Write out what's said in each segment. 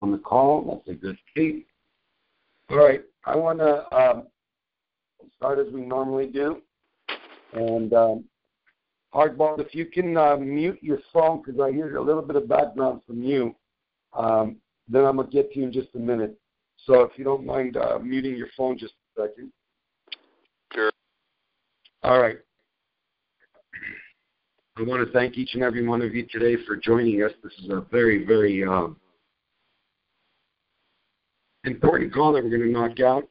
on the call. That's a good Kate. All right, I want to start as we normally do. And Hardball, if you can mute your phone, because I hear a little bit of background from you, then I'm going to get to you in just a minute. So if you don't mind muting your phone just a second. Sure. All right. I want to thank each and every one of you today for joining us. This is a very, very important call that we're going to knock out.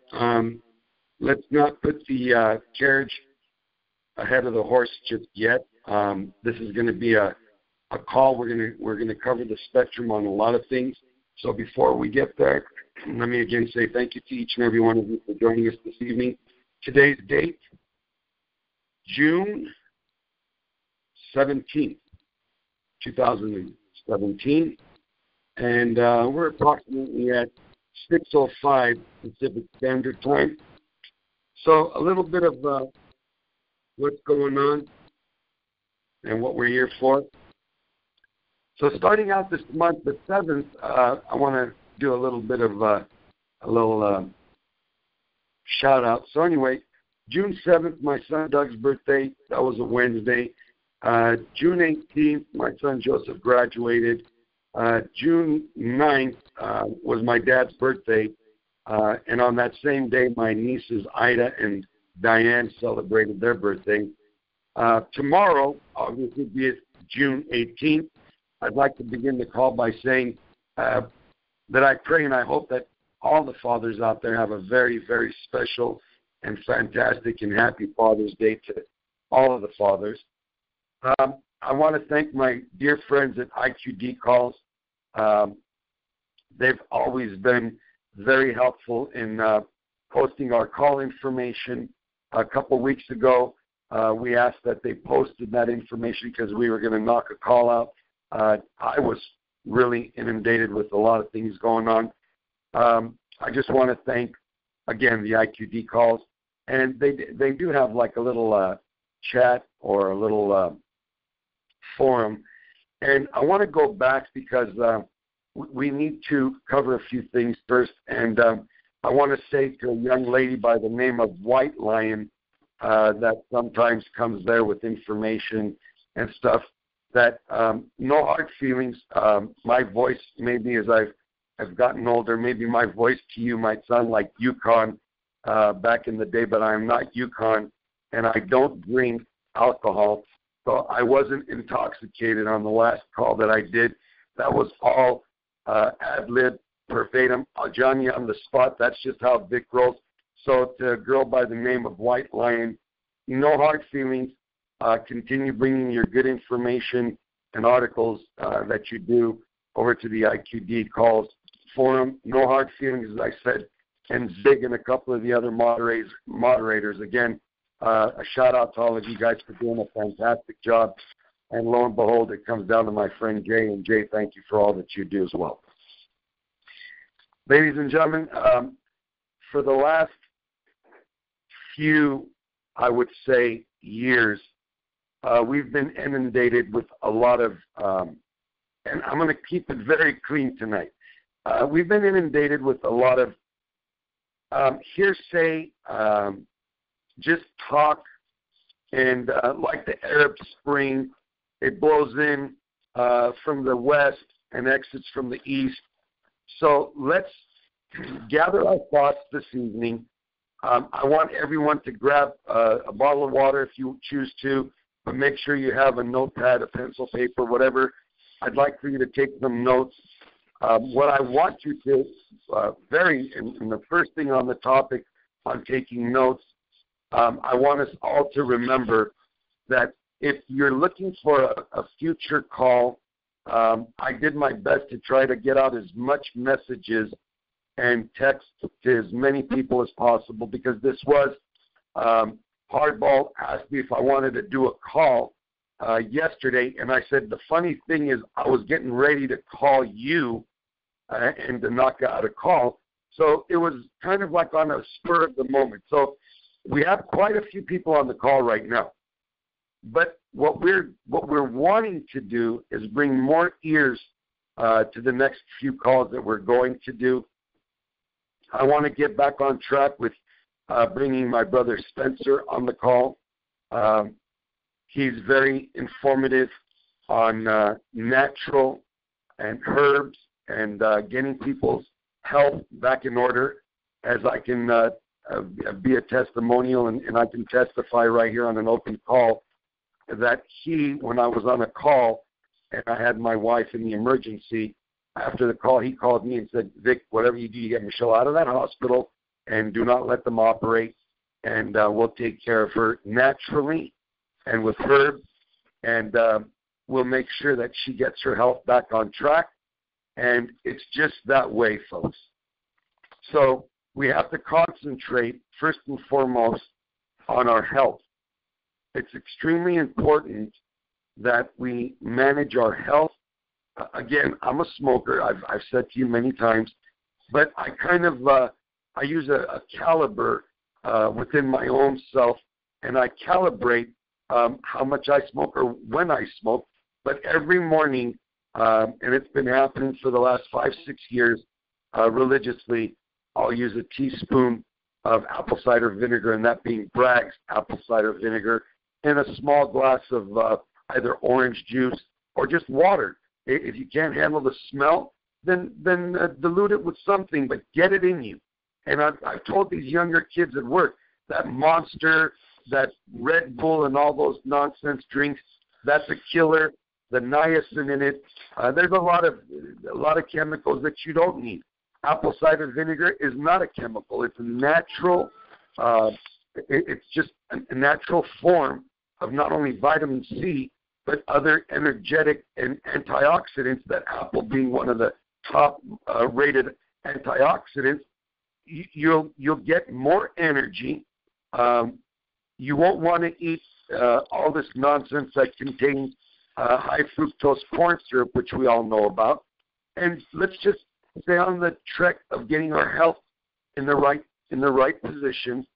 Let's not put the carriage ahead of the horse just yet. This is going to be a call. We're going to cover the spectrum on a lot of things. So before we get there, let me again say thank you to each and every one of you for joining us this evening. Today's date, June 17th, 2017, and we're approximately at 6:05 Pacific Standard Time. So a little bit of what's going on and what we're here for. So starting out this month, the 7th, I want to do a little bit of a shout out. So anyway, June 7th, my son Doug's birthday. That was a Wednesday. June 18th, my son Joseph graduated. June 9th was my dad's birthday. And on that same day, my nieces Ida and Diane celebrated their birthday. Tomorrow, obviously, be it June 18th, I'd like to begin the call by saying that I pray and I hope that all the fathers out there have a very, very special and fantastic and happy Father's Day to all of the fathers. I want to thank my dear friends at IQD Calls. They've always been very helpful in posting our call information. A couple weeks ago, we asked that they posted that information because we were going to knock a call out. I was really inundated with a lot of things going on. I just want to thank, again, the IQD Calls. And they do have like a little chat or a little forum. And I want to go back because we need to cover a few things first. And I want to say to a young lady by the name of White Lion that sometimes comes there with information and stuff that no hard feelings. My voice, maybe as I've gotten older, maybe my voice to you might sound like Yukon back in the day, but I'm not Yukon, and I don't drink alcohol. So I wasn't intoxicated on the last call that I did. That was all ad-lib, verbatim. Johnny on the spot. That's just how Vic rolls. So to a girl by the name of White Lion, no hard feelings. Continue bringing your good information and articles that you do over to the IQD Calls forum. No hard feelings, as I said. And Zig and a couple of the other moderators. Again, a shout-out to all of you guys for doing a fantastic job. And lo and behold, it comes down to my friend Jay. And Jay, thank you for all that you do as well. Ladies and gentlemen, for the last few, I would say, years, we've been inundated with a lot of, and I'm going to keep it very clean tonight. We've been inundated with a lot of hearsay, just talk, and like the Arab Spring, it blows in from the west and exits from the east. So let's gather our thoughts this evening. I want everyone to grab a bottle of water if you choose to, but make sure you have a notepad, a pencil, paper, whatever. I'd like for you to take some notes. What I want you to, and the first thing on the topic on taking notes, I want us all to remember that if you're looking for a future call, I did my best to try to get out as much messages and text to as many people as possible because this was, Hardball asked me if I wanted to do a call yesterday, and I said the funny thing is I was getting ready to call you and to knock out a call. So it was kind of like on a spur of the moment. So we have quite a few people on the call right now. But what we're wanting to do is bring more ears to the next few calls that we're going to do. I want to get back on track with bringing my brother Spencer on the call. He's very informative on natural and herbs and getting people's health back in order, as I can be a testimonial, and I can testify right here on an open call that when I was on a call and I had my wife in the emergency, after the call, he called me and said, Vic, whatever you do, you get Michelle out of that hospital and do not let them operate, and we'll take care of her naturally and with herbs, and we'll make sure that she gets her health back on track. And it's just that way, folks. So we have to concentrate, first and foremost, on our health. It's extremely important that we manage our health. Again, I'm a smoker. I've said to you many times, but I kind of I use a caliber within my own self, and I calibrate how much I smoke or when I smoke. But every morning, and it's been happening for the last 5-6 years religiously, I'll use a teaspoon of apple cider vinegar, and that being Bragg's apple cider vinegar, in a small glass of either orange juice or just water. If you can't handle the smell, then dilute it with something, but get it in you. And I've told these younger kids at work, that Monster, that Red Bull, and all those nonsense drinks, that's a killer. The niacin in it, there's a lot of chemicals that you don't need. Apple cider vinegar is not a chemical. It's a natural. It's just a natural form of not only vitamin C, but other energetic and antioxidants, that apple being one of the top rated antioxidants. You'll get more energy. You won't want to eat all this nonsense that contains high fructose corn syrup, which we all know about. And let's just stay on the trek of getting our health in the right position,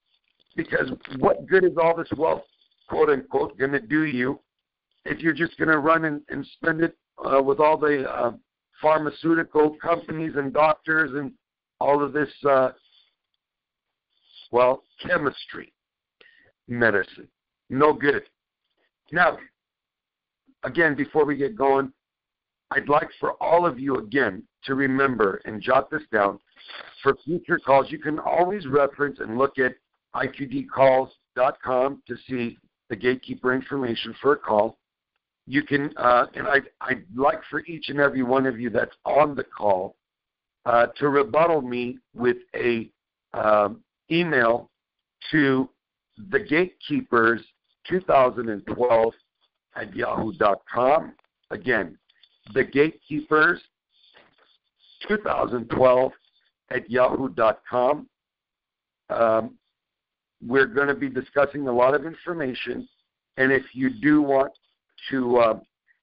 because what good is all this wealth, quote unquote, going to do you if you're just going to run and spend it with all the pharmaceutical companies and doctors and all of this, chemistry, medicine. No good. Now, again, before we get going, I'd like for all of you, again, to remember and jot this down. For future calls, you can always reference and look at iqdcalls.com to see the gatekeeper information for a call. You can, and I'd like for each and every one of you that's on the call to rebuttal me with a email to thegatekeepers2012 at yahoo.com. Again, thegatekeepers2012 at yahoo.com. We're going to be discussing a lot of information, and if you do want to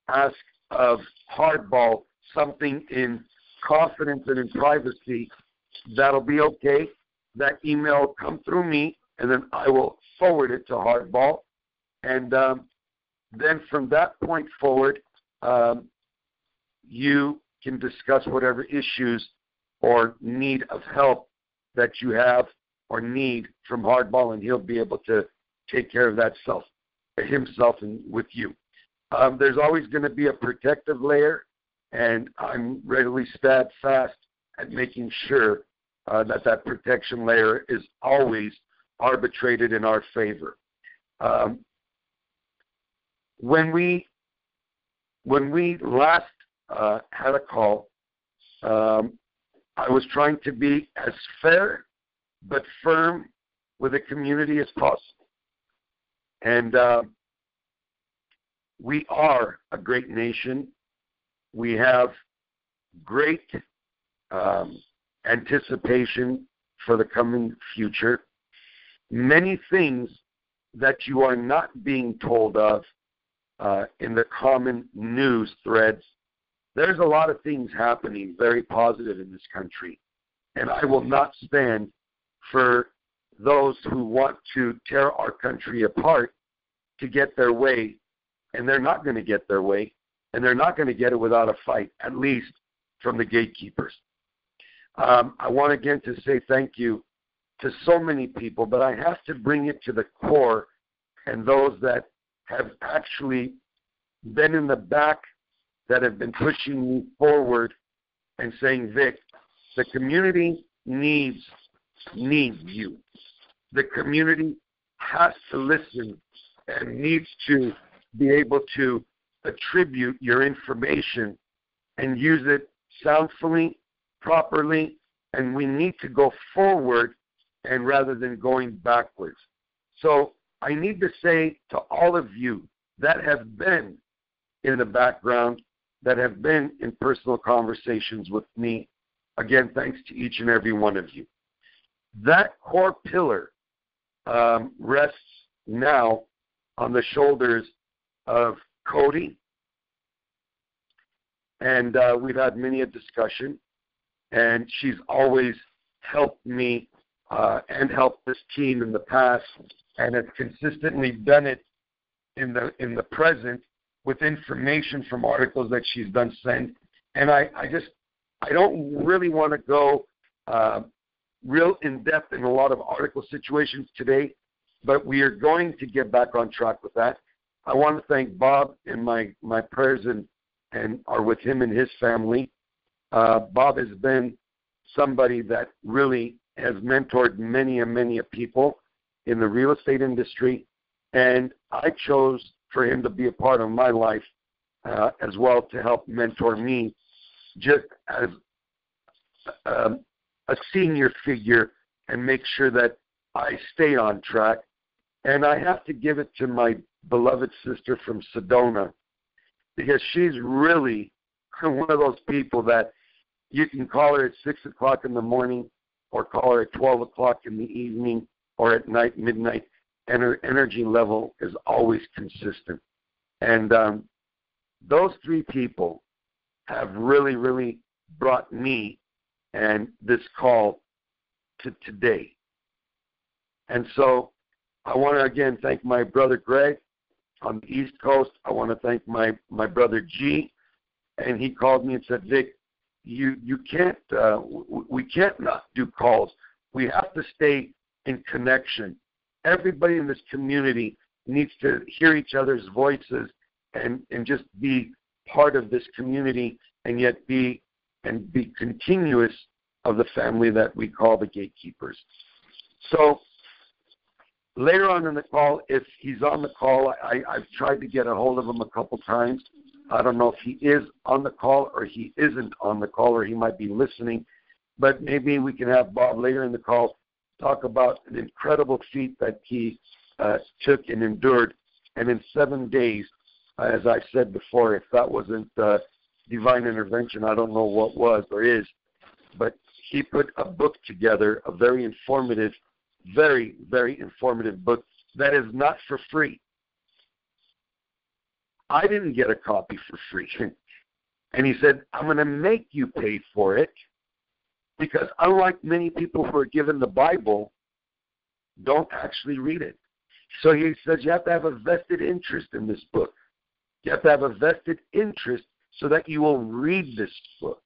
ask of Hardball something in confidence and in privacy, that'll be okay. That email will come through me, and then I will forward it to Hardball. And then from that point forward, you can discuss whatever issues or need of help that you have or need from Hardball, and he'll be able to take care of that himself and with you. There's always going to be a protective layer, and I'm readily steadfast at making sure that protection layer is always arbitrated in our favor. When we last had a call, I was trying to be as fair but firm with the community as possible. And we are a great nation. We have great anticipation for the coming future. Many things that you are not being told of in the common news threads. There's a lot of things happening very positive in this country. And I will not stand for those who want to tear our country apart to get their way. And they're not going to get their way. And they're not going to get it without a fight. At least from the Gatekeepers. I want again to say thank you to so many people, but I have to bring it to the core and those that have actually been in the back, that have been pushing me forward and saying, Vic, the community needs you. The community has to listen and needs to be able to attribute your information and use it soundfully, properly, and we need to go forward and rather than going backwards. So I need to say to all of you that have been in the background, that have been in personal conversations with me, again, thanks to each and every one of you. That core pillar rests now on the shoulders of Cody, and we've had many a discussion, and she's always helped me and helped this team in the past, and has consistently done it in the present with information from articles that she's done sent. And I don't really want to go real in depth in a lot of article situations today, but we are going to get back on track with that. I want to thank Bob, and my prayers and are with him and his family. Bob has been somebody that really has mentored many people in the real estate industry, and I chose for him to be a part of my life as well, to help mentor me just as a senior figure and make sure that I stay on track. And I have to give it to my beloved sister from Sedona, because she's really one of those people that you can call her at 6 o'clock in the morning or call her at 12 o'clock in the evening or at night, midnight, and her energy level is always consistent. And those three people have really brought me and this call to today. And so I want to again thank my brother Greg on the East Coast. I want to thank my brother G, and he called me and said, Vic, you can't, we can't not do calls. We have to stay in connection. Everybody in this community needs to hear each other's voices and just be part of this community, and yet be continuous of the family that we call the Gatekeepers. So later on in the call, if he's on the call, I've tried to get a hold of him a couple times. I don't know if he is on the call or he isn't on the call, or he might be listening, but maybe we can have Bob later in the call talk about an incredible feat that he took and endured. And in 7 days, as I said before, if that wasn't divine intervention, I don't know what was or is. But he put a book together, a very informative book that is not for free. I didn't get a copy for free. And he said, I'm going to make you pay for it, because unlike many people who are given the Bible, don't actually read it. So he says you have to have a vested interest in this book. You have to have a vested interest so that you will read this book.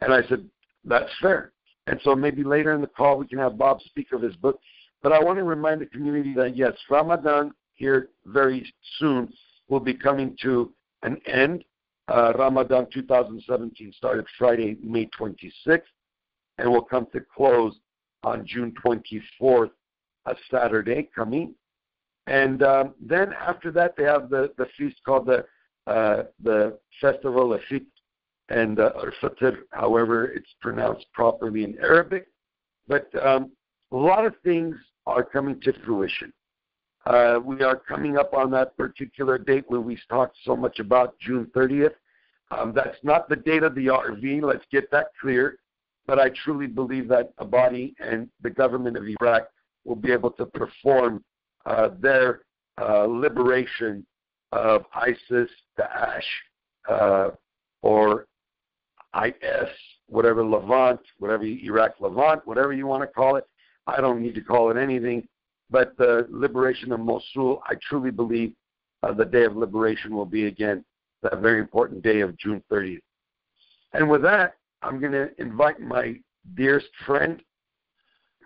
And I said, that's fair. And so maybe later in the call we can have Bob speak of his book. But I want to remind the community that, yes, Ramadan here very soon will be coming to an end. Ramadan 2017 started Friday, May 26th, and will come to close on June 24th, a Saturday coming. And then after that, they have the feast called the Festival of Fitr, and or Fitr, however it's pronounced properly in Arabic. But a lot of things are coming to fruition. We are coming up on that particular date where we talked so much about, June 30th. That's not the date of the RV, let's get that clear. But I truly believe that Abadi and the government of Iraq will be able to perform their liberation of ISIS, Daesh, or IS, whatever Levant, whatever Iraq Levant, whatever you want to call it. I don't need to call it anything. But the liberation of Mosul, I truly believe the day of liberation will be, again, that very important day of June 30th. And with that, I'm going to invite my dearest friend,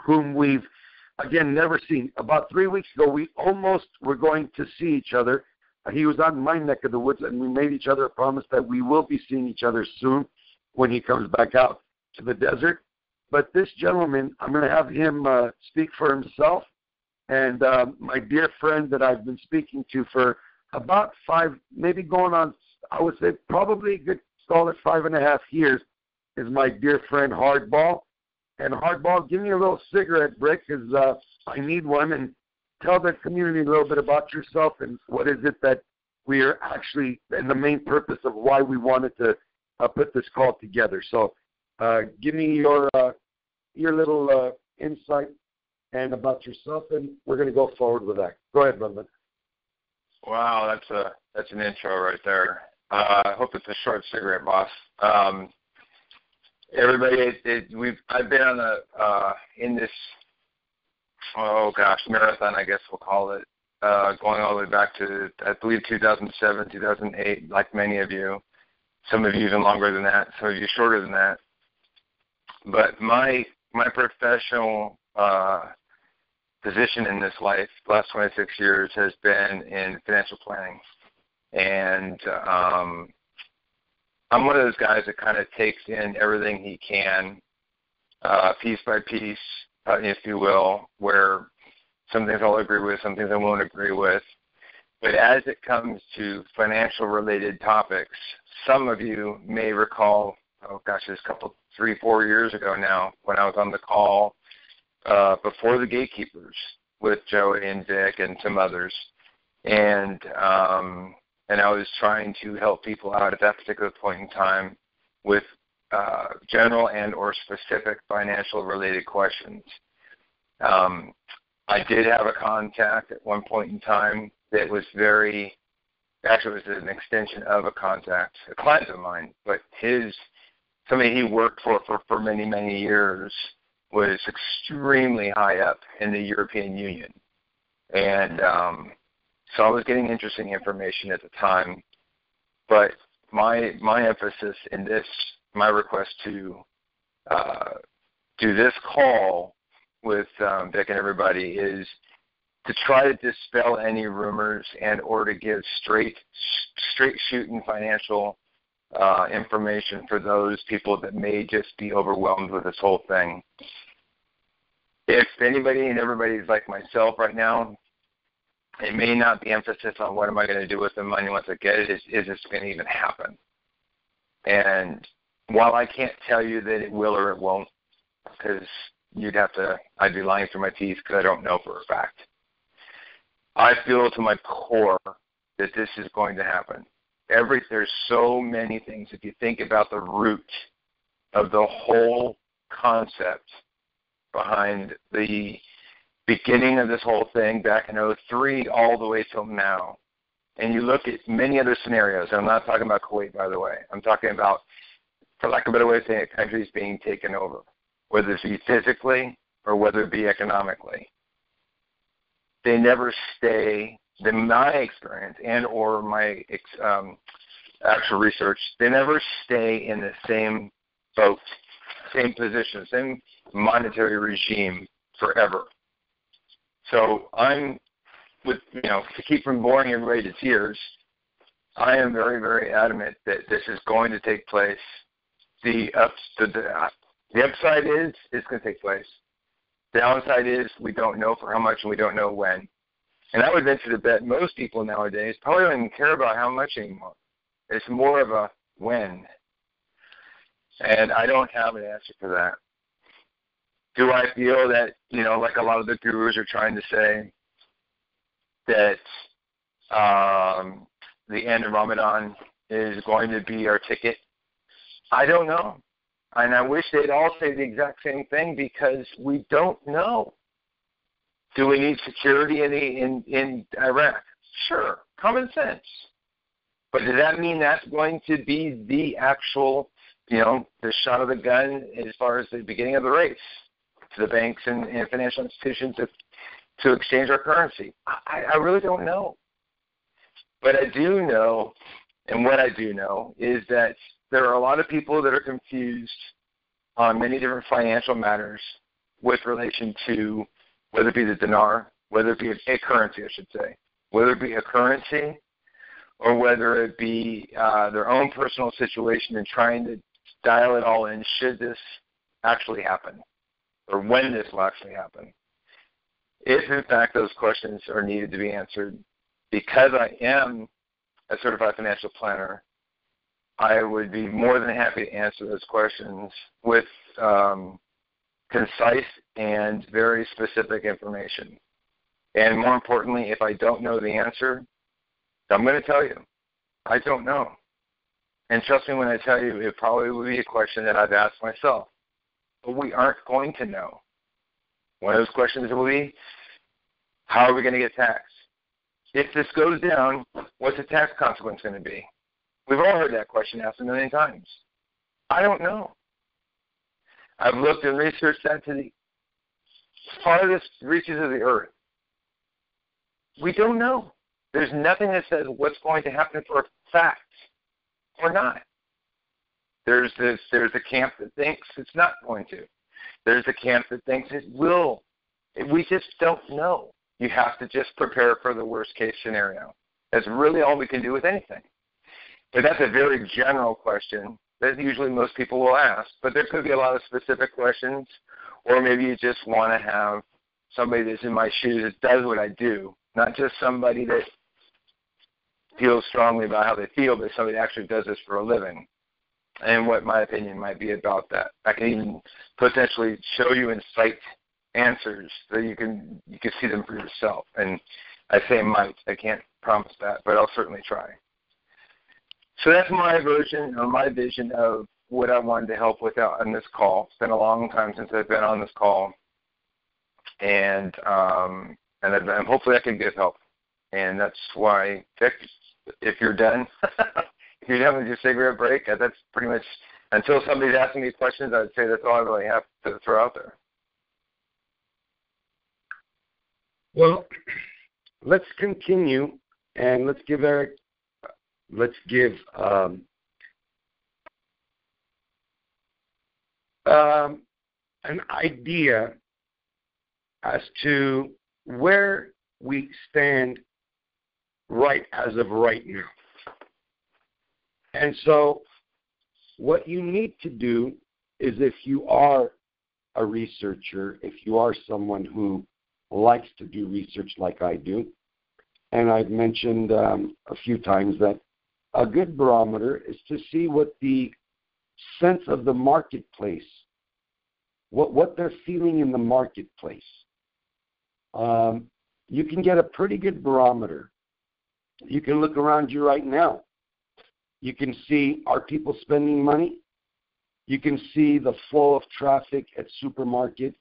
whom we've, again, never seen. About 3 weeks ago, we almost were going to see each other. He was on my neck of the woods, and we made each other a promise that we will be seeing each other soon when he comes back out to the desert. But this gentleman, I'm going to have him speak for himself. And my dear friend that I've been speaking to for about 5, maybe going on, I would say probably a good solid 5.5 years, is my dear friend Hardball. And Hardball, give me a little cigarette break because I need one, and tell the community a little bit about yourself and what is it that we are actually, and the main purpose of why we wanted to put this call together. So give me your little insight and about yourself, and we're going to go forward with that. Go ahead, brother. Wow, that's an intro right there. I hope it's a short cigarette, boss. Everybody, I've been on in this, marathon, I guess we'll call it, going all the way back to, I believe, 2007, 2008, like many of you. Some of you even longer than that, some of you shorter than that. But my professional position in this life, the last 26 years, has been in financial planning. And I'm one of those guys that kind of takes in everything he can, piece by piece, if you will, where some things I'll agree with, some things I won't agree with. But as it comes to financial-related topics, some of you may recall, this couple, 3-4 years ago now, when I was on the call before the Gatekeepers with Joey and Vic and some others. And I was trying to help people out at that particular point in time with general and or specific financial-related questions. I did have a contact at one point in time that was it was an extension of a contact, a client of mine, but somebody he worked for many, many years was extremely high up in the European Union. And so I was getting interesting information at the time, but my emphasis in this, my request to do this call with Vic and everybody is to try to dispel any rumors and or to give straight shooting financial information for those people that may just be overwhelmed with this whole thing. If anybody and everybody's like myself right now, it may not be emphasis on what am I going to do with the money once I get it, is this going to even happen? And while I can't tell you that it will or it won't, because I'd be lying through my teeth because I don't know for a fact. I feel to my core that this is going to happen. There's so many things. If you think about the root of the whole concept behind the beginning of this whole thing back in 2003 all the way till now, and you look at many other scenarios, and I'm not talking about Kuwait, by the way. I'm talking about, for lack of a better way of saying it, countries being taken over, whether it be physically or whether it be economically. They never stay, in my experience and or my actual research, they never stay in the same boat, same position, same monetary regime forever. So to keep from boring everybody to tears, I am very, very adamant that this is going to take place. The upside is it's going to take place. The downside is we don't know for how much and we don't know when. And I would venture to bet most people nowadays probably don't even care about how much anymore. It's more of a when. And I don't have an answer for that. Do I feel that, like a lot of the gurus are trying to say, that the end of Ramadan is going to be our ticket? I don't know. And I wish they'd all say the exact same thing because we don't know. Do we need security in Iraq? Sure, common sense. But does that mean that's going to be the actual, the shot of the gun as far as the beginning of the race to the banks and financial institutions to exchange our currency? I really don't know. But I do know, and what I do know is that there are a lot of people that are confused on many different financial matters with relation to whether it be the dinar, whether it be a currency, I should say, whether it be a currency or whether it be their own personal situation and trying to dial it all in, should this actually happen or when this will actually happen. If, in fact, those questions are needed to be answered, because I am a certified financial planner, I would be more than happy to answer those questions with concise and very specific information. And more importantly, if I don't know the answer, I'm going to tell you. I don't know. And trust me when I tell you, it probably will be a question that I've asked myself. But we aren't going to know. One of those questions will be, how are we going to get taxed? If this goes down, what's the tax consequence going to be? We've all heard that question asked a million times. I don't know. I've looked and researched that to the farthest reaches of the earth. We don't know. There's nothing that says what's going to happen for a fact or not. There's a camp that thinks it's not going to. There's a camp that thinks it will. We just don't know. You have to just prepare for the worst case scenario. That's really all we can do with anything. But that's a very general question that usually most people will ask. But there could be a lot of specific questions, or maybe you just want to have somebody that's in my shoes that does what I do, not just somebody that feels strongly about how they feel, but somebody that actually does this for a living. And what my opinion might be about that. I can even potentially show you and cite answers so you can see them for yourself. And I say might. I can't promise that, but I'll certainly try. So that's my version or my vision of what I wanted to help with on this call. It's been a long time since I've been on this call, and hopefully I can give help. And that's why, Vic, if you're done, if you're done with your cigarette break, that's pretty much, until somebody's asking me questions, I'd say that's all I really have to throw out there. Well, let's continue, and let's give an idea as to where we stand right as of right now. And so what you need to do is, if you are a researcher, if you are someone who likes to do research like I do, and I've mentioned a few times that a good barometer is to see what the sense of the marketplace, what they're feeling in the marketplace. You can get a pretty good barometer. You can look around you right now. You can see, are people spending money? You can see the flow of traffic at supermarkets.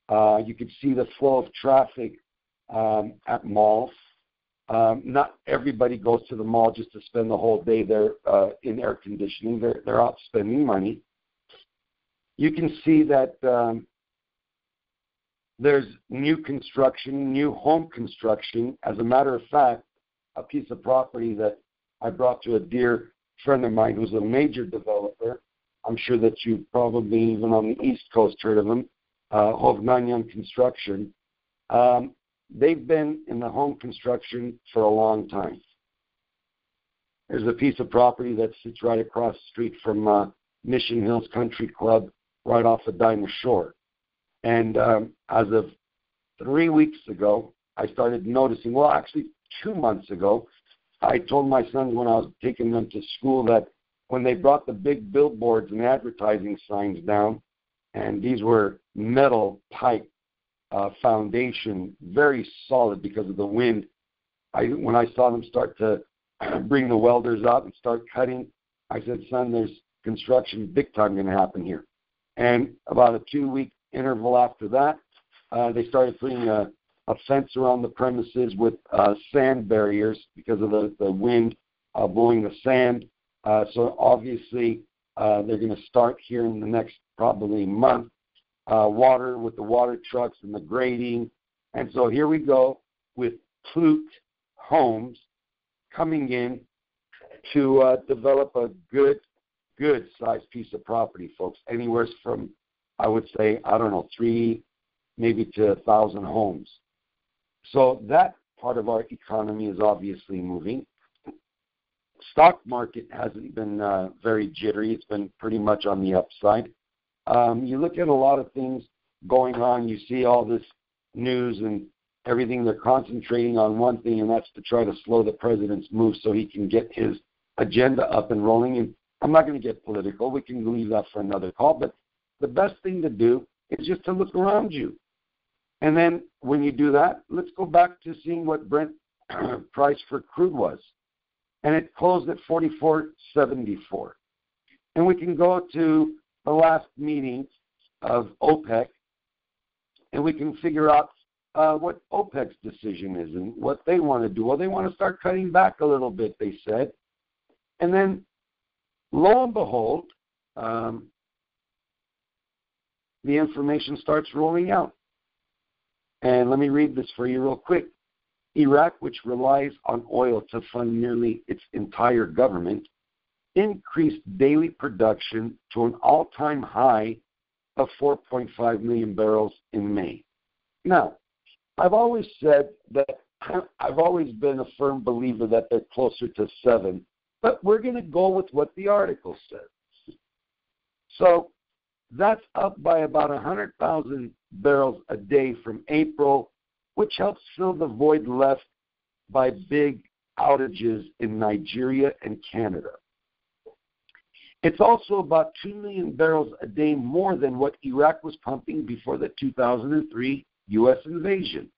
You can see the flow of traffic at malls. Not everybody goes to the mall just to spend the whole day there in air conditioning. They're out spending money. You can see that there's new construction, new home construction. As a matter of fact, a piece of property that I brought to a dear friend of mine who's a major developer. I'm sure that you probably, even on the East Coast, heard of him, Hovnanian Construction. They've been in the home construction for a long time. There's a piece of property that sits right across the street from Mission Hills Country Club, right off of Dinah Shore. And as of 3 weeks ago, I started noticing, well, actually 2 months ago, I told my sons when I was taking them to school that when they brought the big billboards and advertising signs down, and these were metal pipe foundation, very solid because of the wind, when I saw them start to bring the welders out and start cutting, I said, son, there's construction big time going to happen here. And about a 2-week interval after that, they started putting a fence around the premises with sand barriers because of the wind blowing the sand. So obviously they're going to start here in the next probably month, water with the water trucks and the grading. And so here we go with Plute Homes coming in to develop a good good sized piece of property, folks. Anywhere from, I would say, 3 maybe to 1,000 homes. So that part of our economy is obviously moving. Stock market hasn't been very jittery. It's been pretty much on the upside. You look at a lot of things going on. You see all this news and everything. They're concentrating on one thing, and that's to try to slow the president's move so he can get his agenda up and rolling. And I'm not going to get political. We can leave that for another call. But the best thing to do is just to look around you. And then when you do that, let's go back to seeing what Brent price for crude was. And it closed at $44.74. And we can go to the last meeting of OPEC, and we can figure out what OPEC's decision is and what they want to do. Well, they want to start cutting back a little bit, they said. And then, lo and behold, the information starts rolling out. And let me read this for you real quick. Iraq, which relies on oil to fund nearly its entire government, increased daily production to an all-time high of 4.5 million barrels in May. Now, I've always said that I've always been a firm believer that they're closer to 7, but we're going to go with what the article says. So that's up by about 100,000 barrels a day from April, which helps fill the void left by big outages in Nigeria and Canada. It's also about 2 million barrels a day more than what Iraq was pumping before the 2003 U.S. invasion.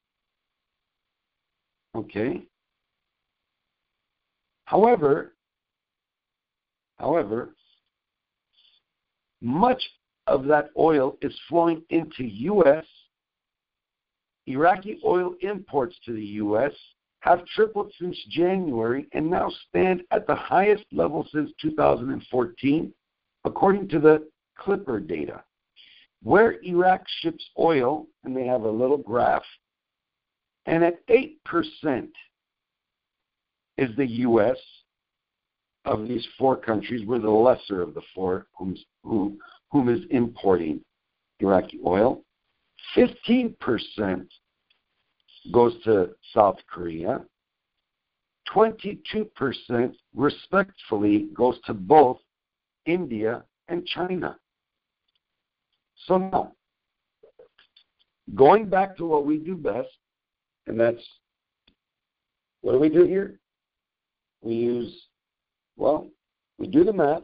Okay? However, much of that oil is flowing into U.S. Iraqi oil imports to the U.S. have tripled since January and now stand at the highest level since 2014, according to the Clipper data. Where Iraq ships oil, and they have a little graph, and at 8% is the U.S. of these 4 countries. We're the lesser of the 4 whom is importing Iraqi oil. 15% goes to South Korea. 22% respectfully goes to both India and China. So now, going back to what we do best, and that's, what do we do here? We do the math,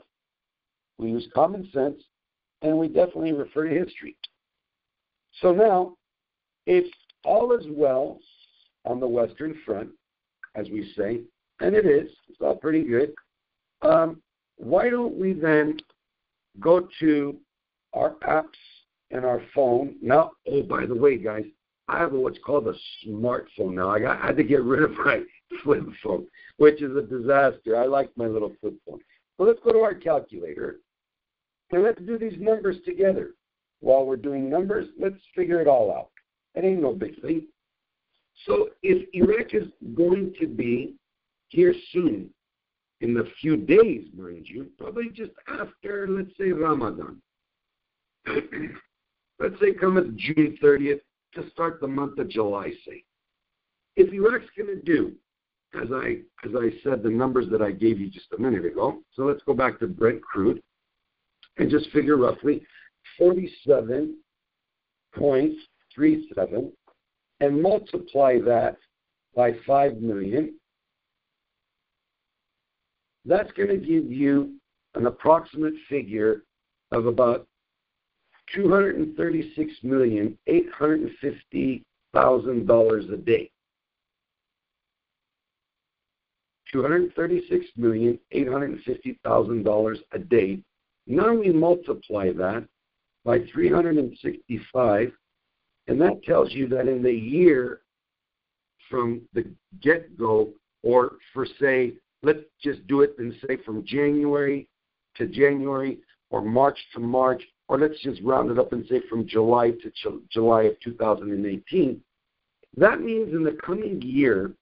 we use common sense, and we definitely refer to history. So now, if all is well on the Western Front, as we say, and it is, it's all pretty good, why don't we then go to our apps and our phone? Now, oh, by the way, guys, I have what's called a smartphone now. I had to get rid of my flip phone, which is a disaster. I like my little flip phone. Well, let's go to our calculator, and let's do these numbers together. While we're doing numbers, let's figure it all out. It ain't no big thing. So if Iraq is going to be here soon, in a few days, mind you, probably just after, let's say, Ramadan. Let's say come at June 30th to start the month of July, say. If Iraq's going to do, as I said, the numbers that I gave you just a minute ago, so let's go back to Brent crude and just figure roughly 47.37 and multiply that by 5 million. That's going to give you an approximate figure of about $236,850,000 a day. $236,850,000 a day. Now we multiply that by 365, and that tells you that in the year from the get-go, or for, say, let's just do it and say from January to January, or March to March, or let's just round it up and say from July to July of 2018. That means in the coming year,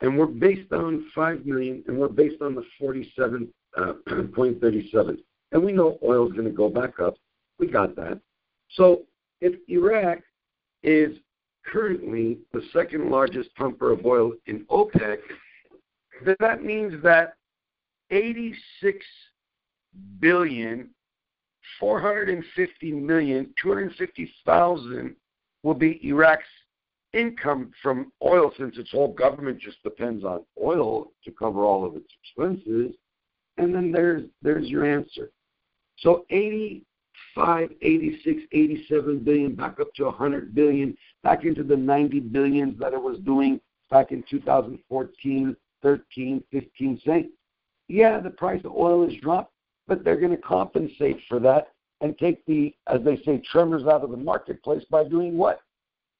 and we're based on 5 million, and we're based on the 0.37. And we know oil is going to go back up. We got that. So if Iraq is currently the second largest pumper of oil in OPEC, then that means that 86,450,250,000 will be Iraq's income from oil, since its whole government just depends on oil to cover all of its expenses. And then there's your answer. So 85, 86, 87 billion, back up to 100 billion, back into the 90 billions that it was doing back in 2014, 13, 15, saying, yeah, the price of oil has dropped, but they're going to compensate for that and take the, as they say, tremors out of the marketplace by doing what?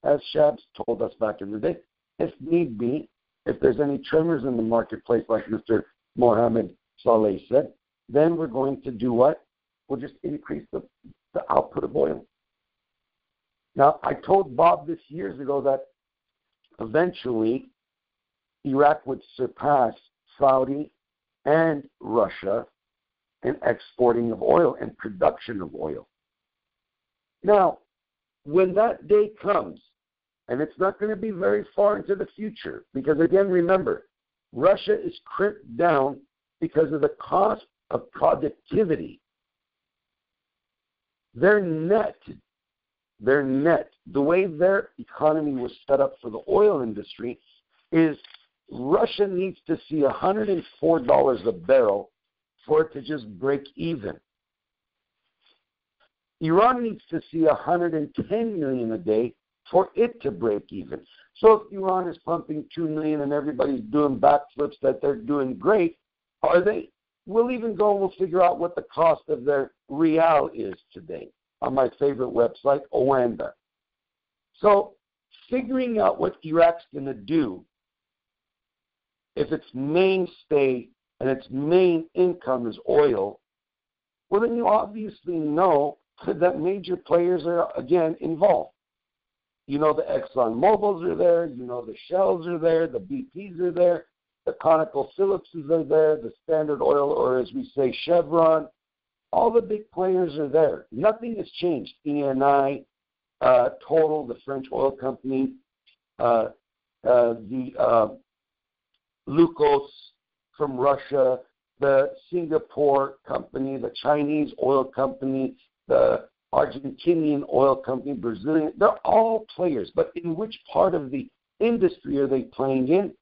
As Shabs told us back in the day, if need be, if there's any tremors in the marketplace, like Mr. Mohammed Saleh said, then we're going to do what? We'll just increase the output of oil. Now, I told Bob this years ago that eventually Iraq would surpass Saudi and Russia in exporting of oil and production of oil. Now, when that day comes, and it's not going to be very far into the future, because again, remember, Russia is crimped down because of the cost of productivity. Their net, the way their economy was set up for the oil industry is Russia needs to see $104 a barrel for it to just break even. Iran needs to see 110 million a day for it to break even. So if Iran is pumping 2 million and everybody's doing backflips that they're doing great, are they? We'll even go and we'll figure out what the cost of their real is today on my favorite website, Oanda. So figuring out what Iraq's going to do if its mainstay and its main income is oil, well, then you obviously know that major players are, again, involved. You know the Exxon Mobils are there, you know the Shells are there, the BPs are there, the ConocoPhillipses are there, the Standard Oil, or as we say, Chevron. All the big players are there. Nothing has changed. Eni, Total, the French oil company, the Lucos from Russia, the Singapore company, the Chinese oil company, the Argentinian oil company, Brazilian, they're all players. But in which part of the industry are they playing in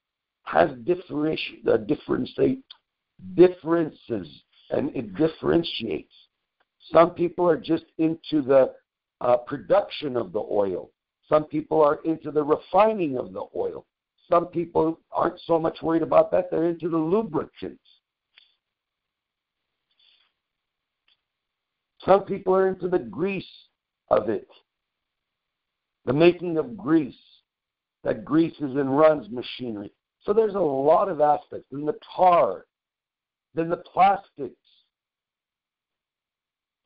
has differences, and it differentiates. Some people are just into the production of the oil. Some people are into the refining of the oil. Some people aren't so much worried about that. They're into the lubricants. Some people are into the grease of it, the making of grease, that greases and runs machinery. So there's a lot of aspects. Then the tar, then the plastics,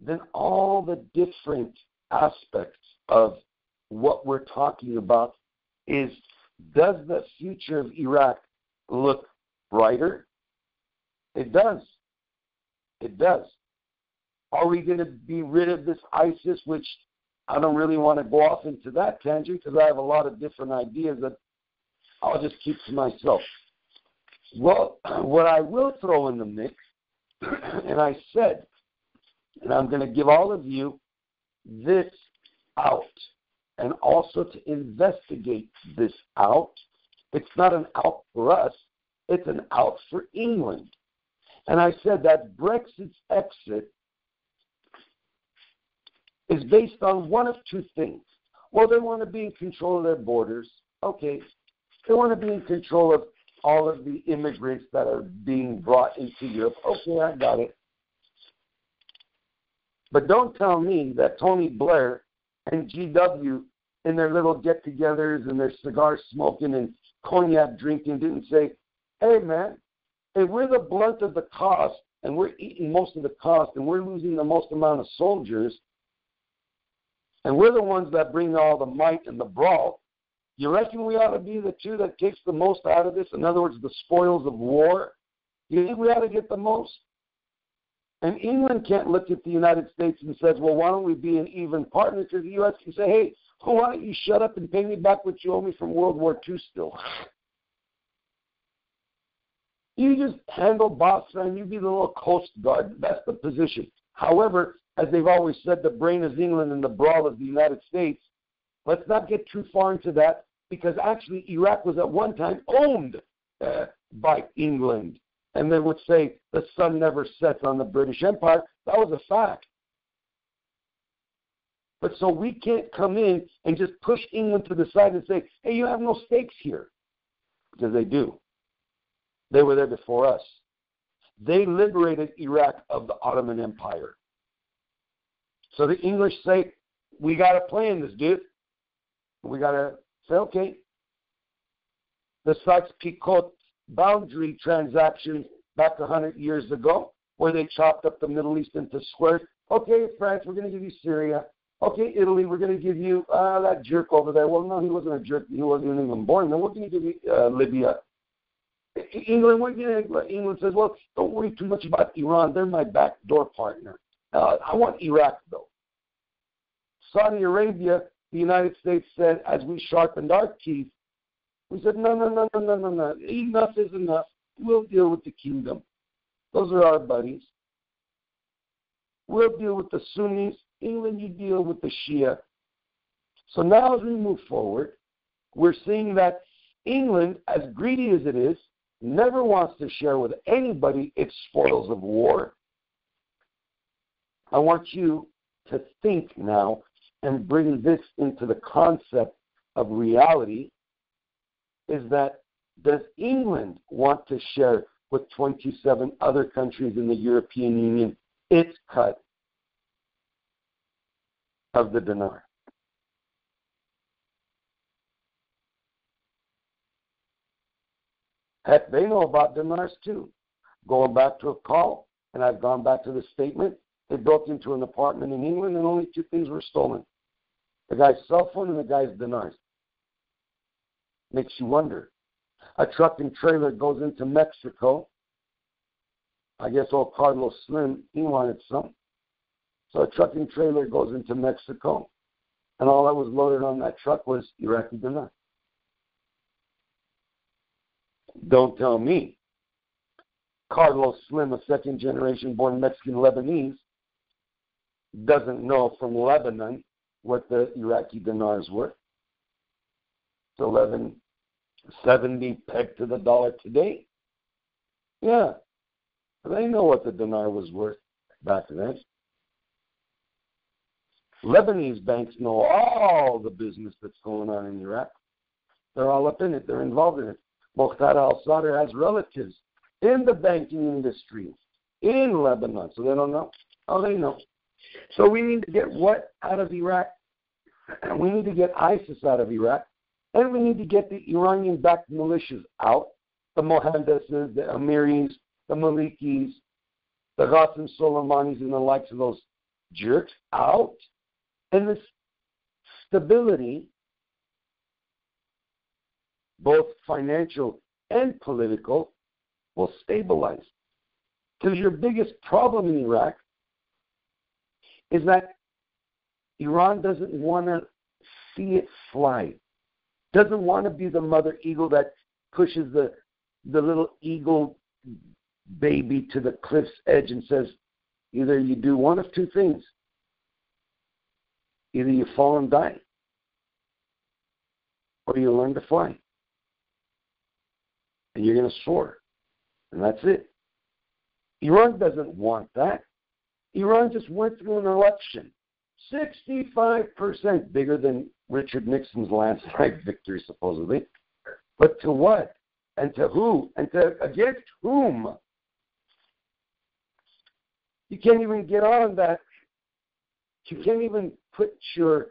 then all the different aspects of what we're talking about is, does the future of Iraq look brighter? It does. It does. Are we going to be rid of this ISIS, which I don't really want to go off into that tangent because I have a lot of different ideas that I'll just keep to myself. Well, what I will throw in the mix, and I said, and I'm going to give all of you this out, and also to investigate this out. It's not an out for us, it's an out for England. And I said that Brexit's exit is based on one of two things. Well, they want to be in control of their borders. Okay. They want to be in control of all of the immigrants that are being brought into Europe. Okay, I got it. But don't tell me that Tony Blair and GW in their little get-togethers and their cigar smoking and cognac drinking didn't say, hey, man, if we're the blunt of the cost and we're eating most of the cost and we're losing the most amount of soldiers and we're the ones that bring all the might and the brawl, you reckon we ought to be the two that takes the most out of this? In other words, the spoils of war? You think we ought to get the most? And England can't look at the United States and says, well, why don't we be an even partner? Because the U.S. can say, hey, why don't you shut up and pay me back what you owe me from World War II still? You just handle Basra and you be the little Coast Guard. That's the position. However, as they've always said, the brain is England and the brawl is the United States. Let's not get too far into that, because actually Iraq was at one time owned by England. And they would say the sun never sets on the British Empire. That was a fact. But so we can't come in and just push England to the side and say, hey, you have no stakes here. Because they do. They were there before us. They liberated Iraq of the Ottoman Empire. So the English say, we got to play in this, dude. We got to say, okay. The Sykes-Picot boundary transaction back 100 years ago, where they chopped up the Middle East into squares. Okay, France, we're going to give you Syria. Okay, Italy, we're going to give you that jerk over there. Well, no, he wasn't a jerk. He wasn't even born there. We're going to give you Libya. England says, well, don't worry too much about Iran. They're my backdoor partner. I want Iraq, though. Saudi Arabia, the United States said, as we sharpened our teeth, we said, no. Enough is enough. We'll deal with the kingdom. Those are our buddies. We'll deal with the Sunnis. England, you deal with the Shia. So now as we move forward, we're seeing that England, as greedy as it is, never wants to share with anybody its spoils of war. I want you to think now and bring this into the concept of reality, is that does England want to share with 27 other countries in the European Union its cut of the dinar? Heck, they know about dinars too. Going back to a call, and I've gone back to the statement, they broke into an apartment in England and only two things were stolen. The guy's cell phone and the guy's dinars. Makes you wonder. A truck and trailer goes into Mexico. I guess old Carlos Slim, he wanted some. So a truck and trailer goes into Mexico, and all that was loaded on that truck was Iraqi dinar. Don't tell me Carlos Slim, a second-generation born Mexican Lebanese, doesn't know from Lebanon what the Iraqi dinars were. It's 11.70 pegged to the dollar today. Yeah, they know what the dinar was worth back then. Lebanese banks know all the business that's going on in Iraq. They're all up in it. They're involved in it. Muqtada al-Sadr has relatives in the banking industry in Lebanon. So they don't know? Oh, they know. So we need to get what out of Iraq? We need to get ISIS out of Iraq. And we need to get the Iranian-backed militias out. The Mohandeses, the Amiris, the Malikis, the Qasem Soleimanis and the likes of those jerks out. And this stability, both financial and political, will stabilize. Because your biggest problem in Iraq is that Iran doesn't want to see it fly. Doesn't want to be the mother eagle that pushes the little eagle baby to the cliff's edge and says, either you do one of two things. Either you fall and die, or you learn to fly. And you're going to soar. And that's it. Iran doesn't want that. Iran just went through an election. 65%, bigger than Richard Nixon's landslide victory, supposedly. But to what? And to who? And to against whom? You can't even get on that. You can't even put your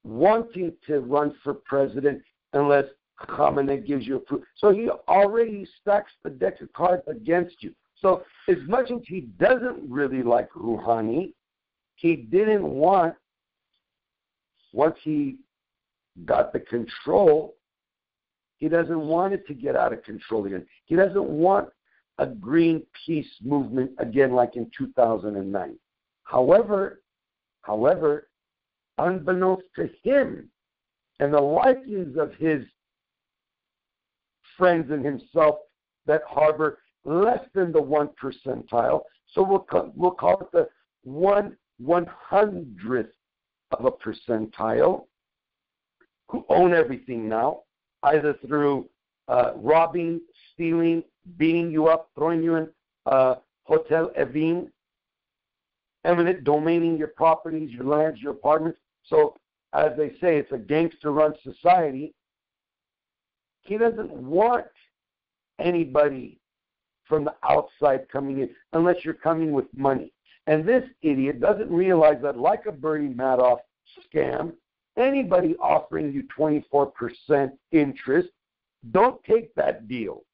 wanting to run for president unless Khamenei gives you approval. So he already stacks the deck of cards against you. So as much as he doesn't really like Rouhani, he didn't want, once he got the control, he doesn't want it to get out of control again. He doesn't want a Greenpeace movement again like in 2009. However, unbeknownst to him and the likings of his friends and himself that harbor less than the 1 percentile, so we'll call it the 1/100th of a percentile, who own everything now, either through robbing, stealing, beating you up, throwing you in Hotel Evin, eminent domaining your properties, your lands, your apartments. So, as they say, it's a gangster-run society. He doesn't want anybody from the outside coming in unless you're coming with money. And this idiot doesn't realize that, like a Bernie Madoff scam, anybody offering you 24% interest, don't take that deal.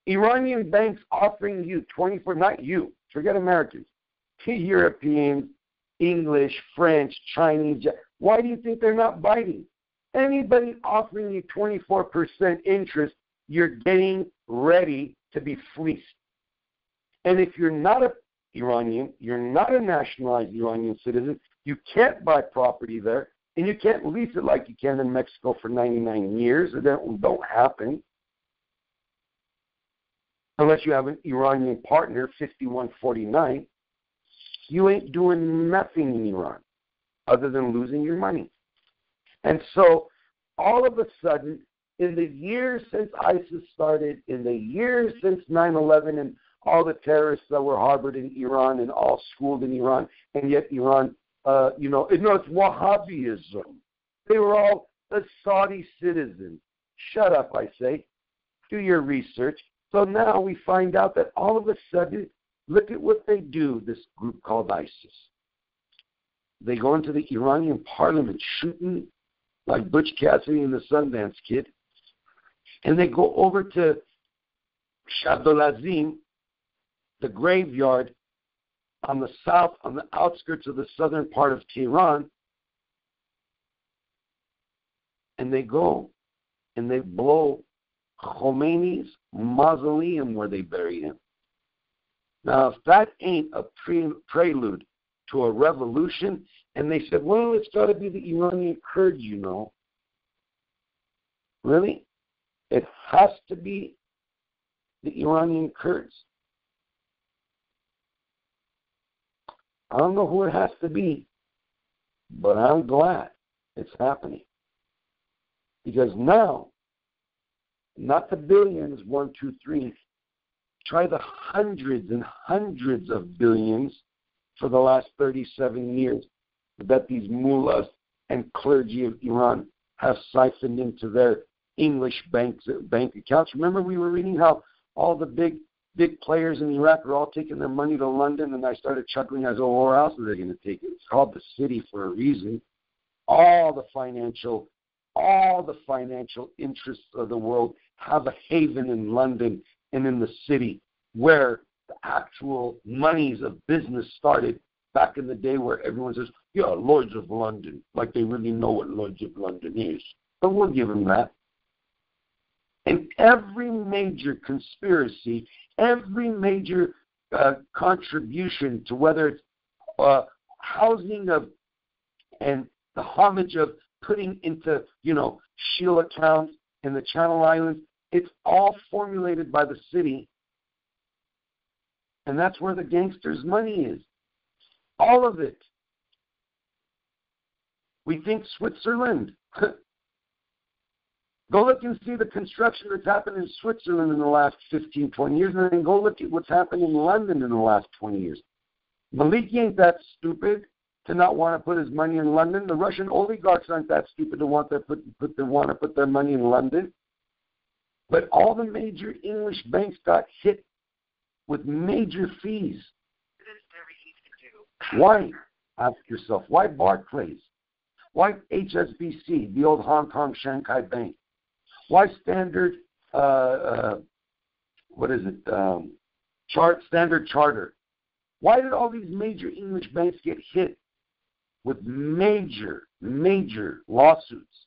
Iranian banks offering you 24, not you, forget Americans, Europeans, English, French, Chinese. Why do you think they're not biting? Anybody offering you 24% interest, you're getting ready to be fleeced. And if you're not an Iranian, you're not a nationalized Iranian citizen, you can't buy property there, and you can't lease it like you can in Mexico for 99 years. It don't happen. Unless you have an Iranian partner, 5149, you ain't doing nothing in Iran other than losing your money. And so, all of a sudden, in the years since ISIS started, in the years since 9/11 and all the terrorists that were harbored in Iran and all schooled in Iran, and yet Iran, it's Wahhabism. They were all Saudi citizens. Shut up, I say. Do your research. So now we find out that all of a sudden, look at what they do, this group called ISIS. They go into the Iranian parliament shooting like Butch Cassidy and the Sundance Kid, and they go over to Shadolazim, the graveyard on the south, on the outskirts of the southern part of Tehran, and they go and they blow Khomeini's mausoleum where they buried him. Now, if that ain't a prelude to a revolution, and they said, well, it's got to be the Iranian Kurds, you know. Really? It has to be the Iranian Kurds. I don't know who it has to be, but I'm glad it's happening. Because now, not the billions, 1, 2, 3, try the hundreds and hundreds of billions for the last 37 years that these mullahs and clergy of Iran have siphoned into their English bank accounts. Remember we were reading how all the big players in Iraq are all taking their money to London, and I started chuckling. I said, well, where else are they going to take it? It's called the city for a reason. All the financial interests of the world have a haven in London and in the city where the actual monies of business started back in the day, where everyone says, yeah, Lloyd's of London, like they really know what Lloyd's of London is. But we'll give them that. And every major conspiracy, every major contribution to whether it's housing of and the homage of putting into, shield accounts in the Channel Islands, it's all formulated by the city. And that's where the gangsters' money is. All of it. We think Switzerland. Go look and see the construction that's happened in Switzerland in the last 15, 20 years, and then go look at what's happened in London in the last 20 years. Maliki ain't that stupid to not want to put his money in London. The Russian oligarchs aren't that stupid to want to put their money in London. But all the major English banks got hit with major fees. It is very easy to do. Why? Ask yourself. Why Barclays? Why HSBC, the old Hong Kong Shanghai Bank? Why Standard, Standard Charter? Why did all these major English banks get hit with major lawsuits?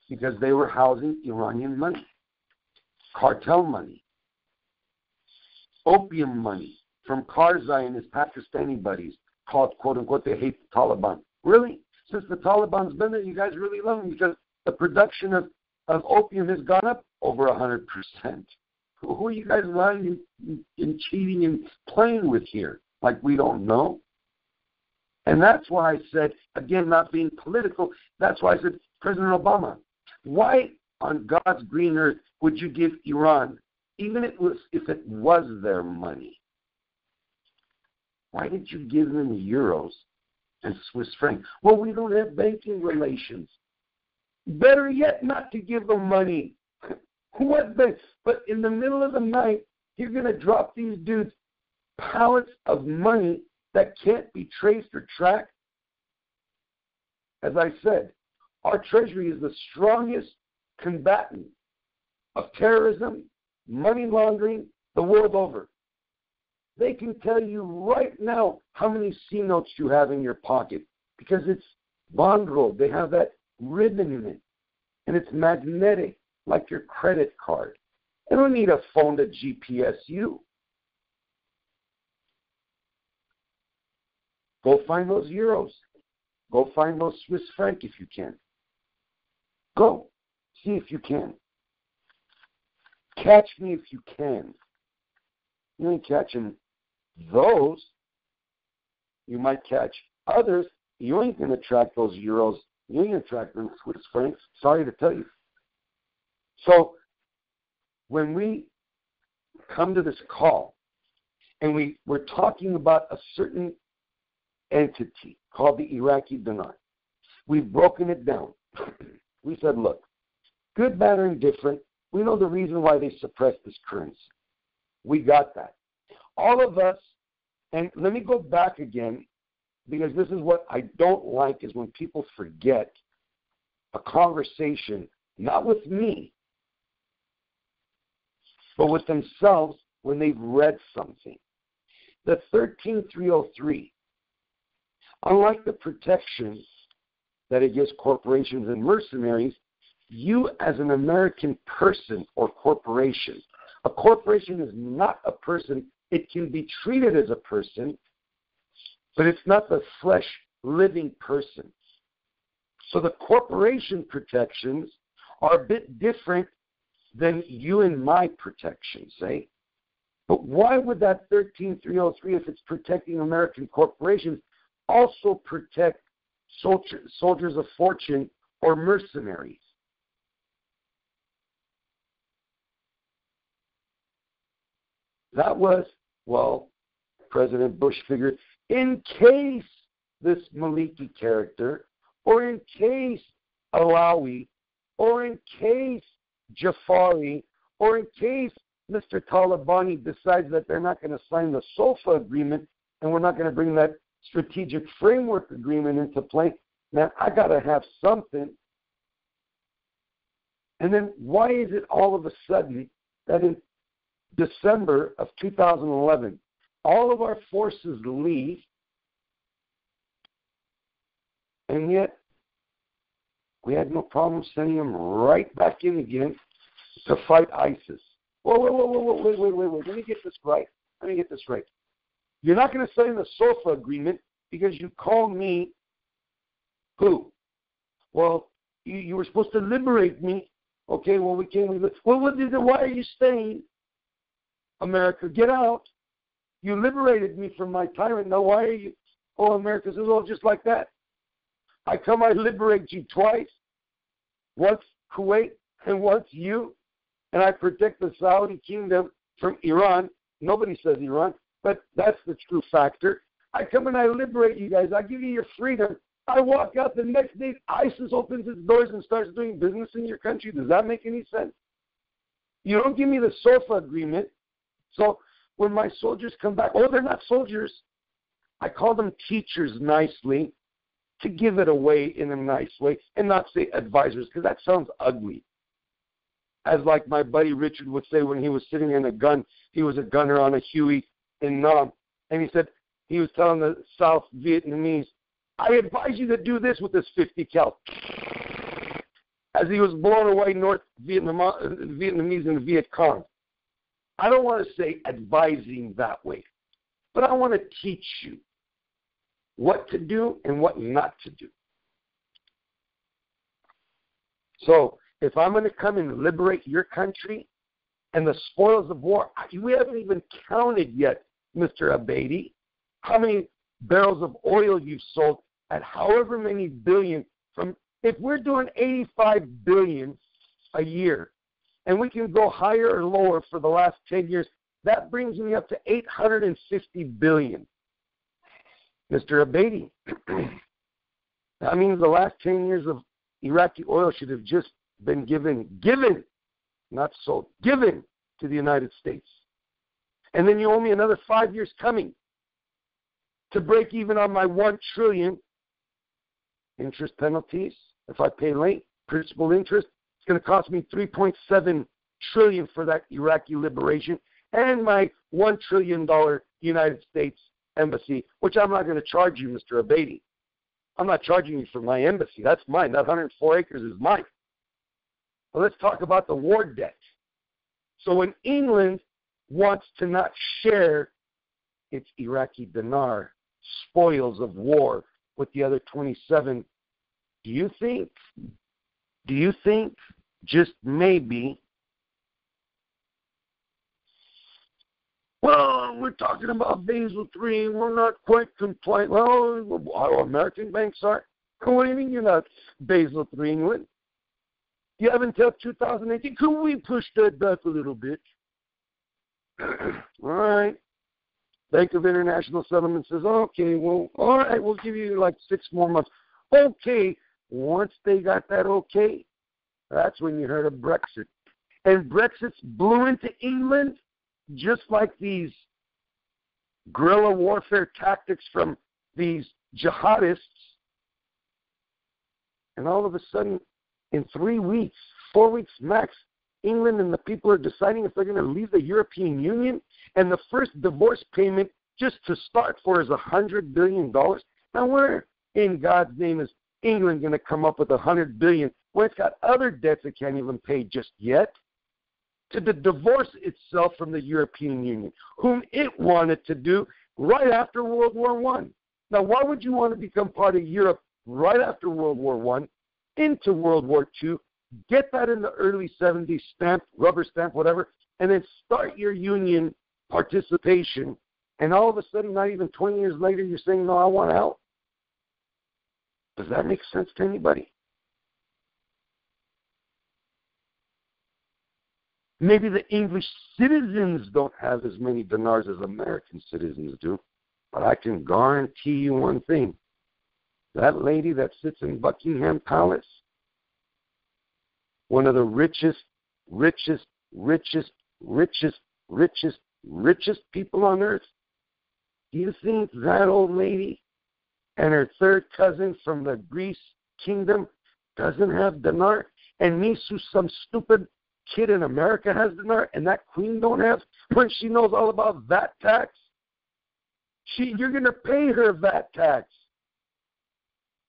because they were housing Iranian money, cartel money, opium money from Karzai and his Pakistani buddies called, quote-unquote, they hate the Taliban. Really? Since the Taliban's been there, you guys really love them because the production of opium has gone up over 100%. Who are you guys lying and cheating and playing with here? Like we don't know? And that's why I said, again, not being political, that's why I said, President Obama, why on God's green earth would you give Iran, even if it was their money, why did you give them euros and Swiss francs? Well, we don't have banking relations. Better yet, not to give them money. What? But in the middle of the night, you're going to drop these dudes pallets of money that can't be traced or tracked. As I said, our Treasury is the strongest combatant of terrorism, money laundering, the world over. They can tell you right now how many C notes you have in your pocket because it's bond rolled. They have that ribbon in it, and it's magnetic like your credit card. They don't need a phone to GPS you. Go find those euros. Go find those Swiss francs if you can. Go. See if you can. Catch me if you can. You ain't catching those. You might catch others. You ain't going to track those euros. You ain't going to track them Swiss francs. Sorry to tell you. So when we come to this call and we're talking about a certain entity called the Iraqi dinar, we've broken it down. We said, look, good, bad, or indifferent, we know the reason why they suppressed this currency. We got that. All of us, and let me go back again, because this is what I don't like, is when people forget a conversation, not with me, but with themselves when they've read something. The 13303, unlike the protections that it gives corporations and mercenaries, you as an American person or corporation, a corporation is not a person. It can be treated as a person, but it's not the flesh living person. So the corporation protections are a bit different than you and my protections, eh? But why would that 13303, if it's protecting American corporations, also protect soldiers of fortune or mercenaries? That was, well, President Bush figured, in case this Maliki character, or in case Alawi, or in case Jafari, or in case Mr. Talabani decides that they're not going to sign the SOFA agreement and we're not going to bring that strategic framework agreement into play, man, I got to have something. And then why is it all of a sudden that in December of 2011, all of our forces leave, and yet we had no problem sending them right back in again to fight ISIS? Wait. Let me get this right. You're not going to sign the SOFA agreement because you call me who? Well, you were supposed to liberate me. Okay, well, we can't. Well, why are you staying? America, get out. You liberated me from my tyrant. Now why are you? Oh, America says, oh, just like that. I liberate you twice. Once Kuwait and once you. And I protect the Saudi kingdom from Iran. Nobody says Iran, but that's the true factor. I come and I liberate you guys. I give you your freedom. I walk out the next day. ISIS opens its doors and starts doing business in your country. Does that make any sense? You don't give me the SOFA agreement. So when my soldiers come back, oh, they're not soldiers. I call them teachers nicely to give it away in a nice way and not say advisors because that sounds ugly. As like my buddy Richard would say when he was sitting in a gun, he was a gunner on a Huey in Nam, and he said, he was telling the South Vietnamese, I advise you to do this with this 50 cal. as he was blowing away North Vietnamese and the Viet Cong. I don't want to say advising that way, but I want to teach you what to do and what not to do. So if I'm going to come and liberate your country and the spoils of war, we haven't even counted yet, Mr. Abedi, how many barrels of oil you've sold at however many billion. If we're doing 85 billion a year, and we can go higher or lower for the last 10 years, that brings me up to 850 billion. Mr. Abedi, that means the last 10 years of Iraqi oil should have just been given, not sold, given to the United States. And then you owe me another 5 years coming to break even on my 1 trillion interest penalties. If I pay late, principal interest, it's going to cost me 3.7 trillion for that Iraqi liberation and my $1 trillion United States embassy, which I'm not going to charge you, Mr. Abedi. I'm not charging you for my embassy. That's mine. That 104 acres is mine. But let's talk about the war debt. So when England wants to not share its Iraqi dinar spoils of war with the other 27, do you think, just maybe, well, we're talking about Basel III, we're not quite compliant. Well, our American banks are. What do you mean you're not Basel III, England? You have until 2018. Could we push that back a little bit? All right. Bank of International Settlement says, okay, well, all right, we'll give you like 6 more months. Okay. Once they got that okay, that's when you heard of Brexit. And Brexit blew into England just like these guerrilla warfare tactics from these jihadists. And all of a sudden, in 3 weeks, 4 weeks max, England and the people are deciding if they're going to leave the European Union. And the first divorce payment just to start for is $100 billion. Now, where in God's name is England going to come up with $100 billion when it's got other debts it can't even pay just yet? To divorce itself from the European Union, whom it wanted to do right after World War I. Now, why would you want to become part of Europe right after World War I into World War II, get that in the early 70s, stamp, rubber stamp, whatever, and then start your union participation, and all of a sudden, not even 20 years later, you're saying, no, I want out? Does that make sense to anybody? Maybe the English citizens don't have as many dinars as American citizens do, but I can guarantee you one thing. That lady that sits in Buckingham Palace, one of the richest people on earth, do you think that old lady and her third cousin from the Greece kingdom doesn't have dinar? And Nisu, some stupid kid in America, has dinar, and that queen don't have, when she knows all about VAT tax? You're going to pay her VAT tax.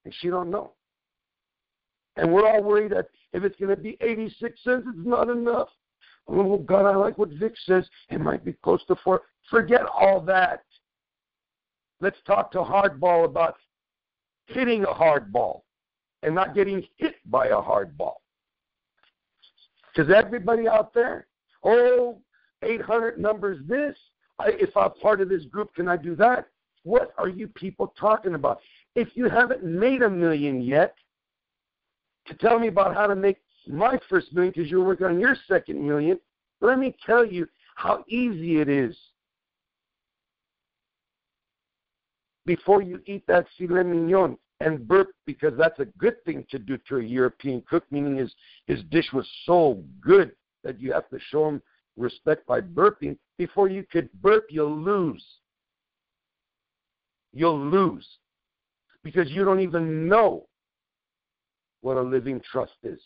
And she don't know. And we're all worried that if it's going to be 86 cents, it's not enough. Oh, God, I like what Vic says. It might be close to 4. Forget all that. Let's talk to Hardball about hitting a hardball and not getting hit by a hardball. Because everybody out there, 800 numbers this. If I'm part of this group, can I do that? What are you people talking about? If you haven't made $1 million yet, to tell me about how to make my first $1 million because you're working on your second $1 million, let me tell you how easy it is. Before you eat that filet mignon and burp, because that's a good thing to do to a European cook, meaning his dish was so good that you have to show him respect by burping. Before you could burp, you'll lose. You'll lose. Because you don't even know what a living trust is.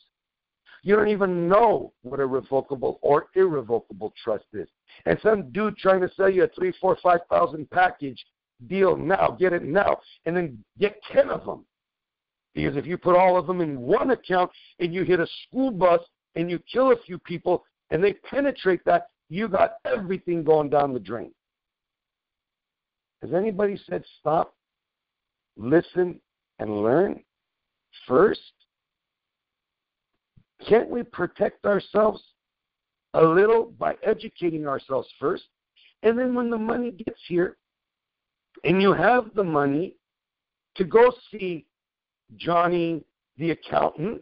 You don't even know what a revocable or irrevocable trust is. And some dude trying to sell you a 3,000, 4,000, 5,000 package deal now, get it now, and then get 10 of them. Because if you put all of them in one account and you hit a school bus and you kill a few people and they penetrate that, you got everything going down the drain. Has anybody said stop, listen, and learn first? Can't we protect ourselves a little by educating ourselves first? And then when the money gets here and you have the money to go see Johnny the accountant,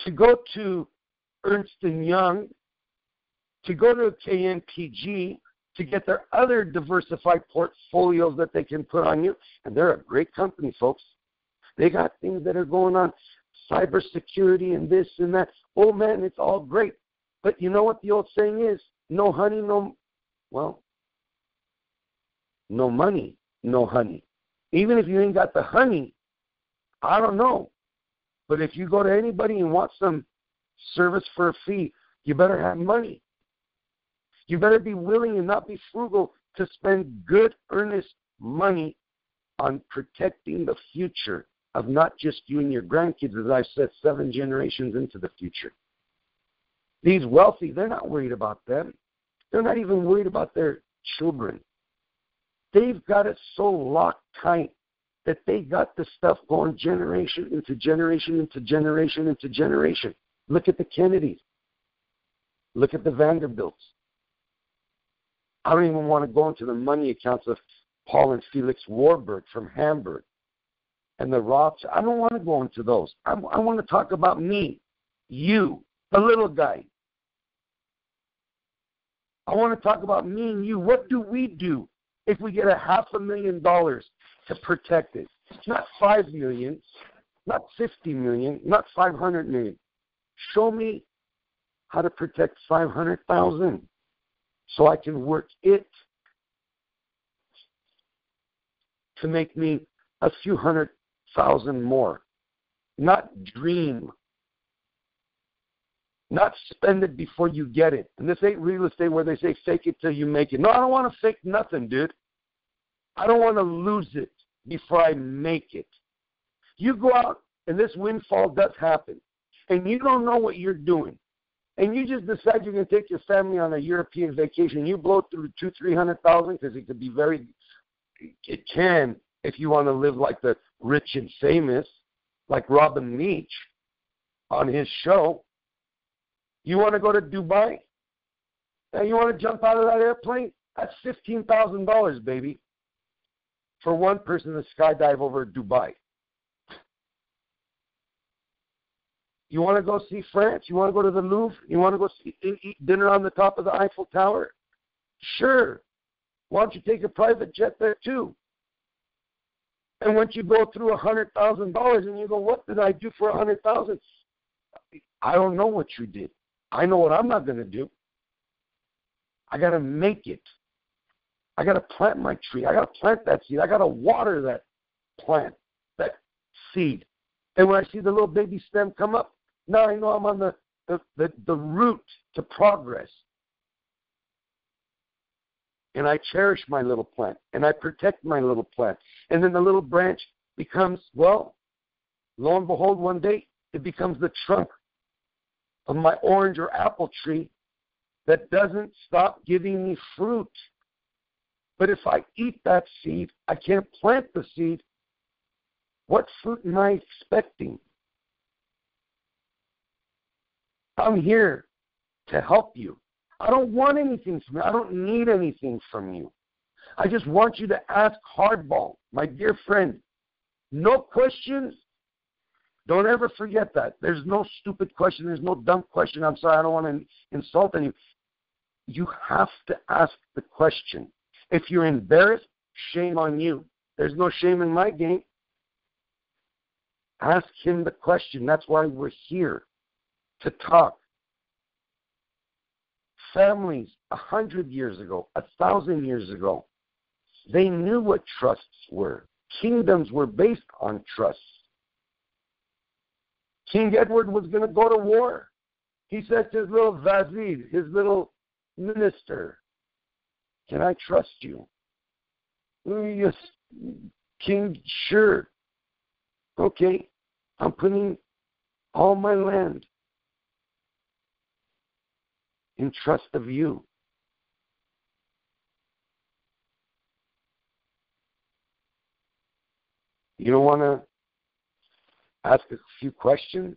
to go to Ernst & Young, to go to KNPG, to get their other diversified portfolios that they can put on you. And they're a great company, folks. They got things that are going on, cybersecurity and this and that. Oh, man, it's all great. But you know what the old saying is? No honey, no money, no honey. Even if you ain't got the honey, I don't know. But if you go to anybody and want some service for a fee, you better have money. You better be willing and not be frugal to spend good, earnest money on protecting the future of not just you and your grandkids, as I've said, 7 generations into the future. These wealthy, they're not worried about them. They're not even worried about their children. They've got it so locked tight that they got the stuff going generation into generation into generation into generation. Look at the Kennedys. Look at the Vanderbilts. I don't even want to go into the money accounts of Paul and Felix Warburg from Hamburg and the Roths. I don't want to go into those. I want to talk about me, you, the little guy. I want to talk about me and you. What do we do if we get $500,000 to protect it? Not $5 million, not $50 million, not $500 million. Show me how to protect $500,000 so I can work it to make me a few $100,000 more. Not dream. Not spend it before you get it. And this ain't real estate where they say fake it till you make it. No, I don't want to fake nothing, dude. I don't want to lose it before I make it. You go out and this windfall does happen, and you don't know what you're doing, and you just decide you're going to take your family on a European vacation. You blow through $200,000-$300,000 because it could be it can if you want to live like the rich and famous, like Robin Leach on his show. You want to go to Dubai? And you want to jump out of that airplane? That's $15,000, baby, for one person to skydive over Dubai. You want to go see France? You want to go to the Louvre? You want to go eat dinner on the top of the Eiffel Tower? Sure. Why don't you take a private jet there too? And once you go through $100,000 and you go, what did I do for $100,000? I don't know what you did. I know what I'm not going to do. I got to make it. I got to plant my tree. I got to plant that seed. I got to water that plant, that seed. And when I see the little baby stem come up, now I know I'm on the route to progress. And I cherish my little plant, and I protect my little plant. And then the little branch becomes, well, lo and behold, one day it becomes the trunk of my orange or apple tree that doesn't stop giving me fruit. But if I eat that seed, I can't plant the seed. What fruit am I expecting? I'm here to help you. I don't want anything from you. I don't need anything from you. I just want you to ask Hardball, my dear friend. No questions. Don't ever forget that. There's no stupid question. There's no dumb question. I'm sorry, I don't want to insult anyone. You have to ask the question. If you're embarrassed, shame on you. There's no shame in my game. Ask him the question. That's why we're here, to talk. Families 100 years ago, 1,000 years ago, they knew what trusts were. Kingdoms were based on trusts. King Edward was going to go to war. He said to his little vazir, his little minister, can I trust you? Sure. Okay, I'm putting all my land in trust of you. You don't want to ask a few questions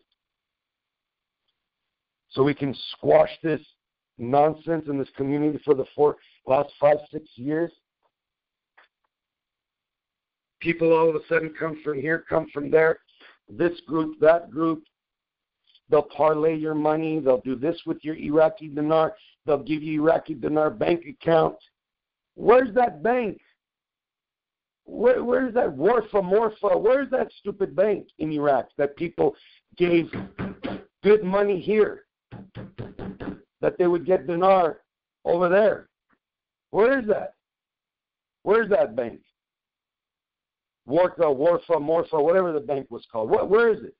so we can squash this nonsense in this community for the last 5-6 years? People all of a sudden come from here, come from there, this group, that group. They'll parlay your money. They'll do this with your Iraqi dinar. They'll give you Iraqi dinar bank account. Where's that bank? Where's that Morpha? Where's that stupid bank in Iraq that people gave good money here, that they would get dinar over there? Where is that? Where's that bank? Morpha, whatever the bank was called. Where is it?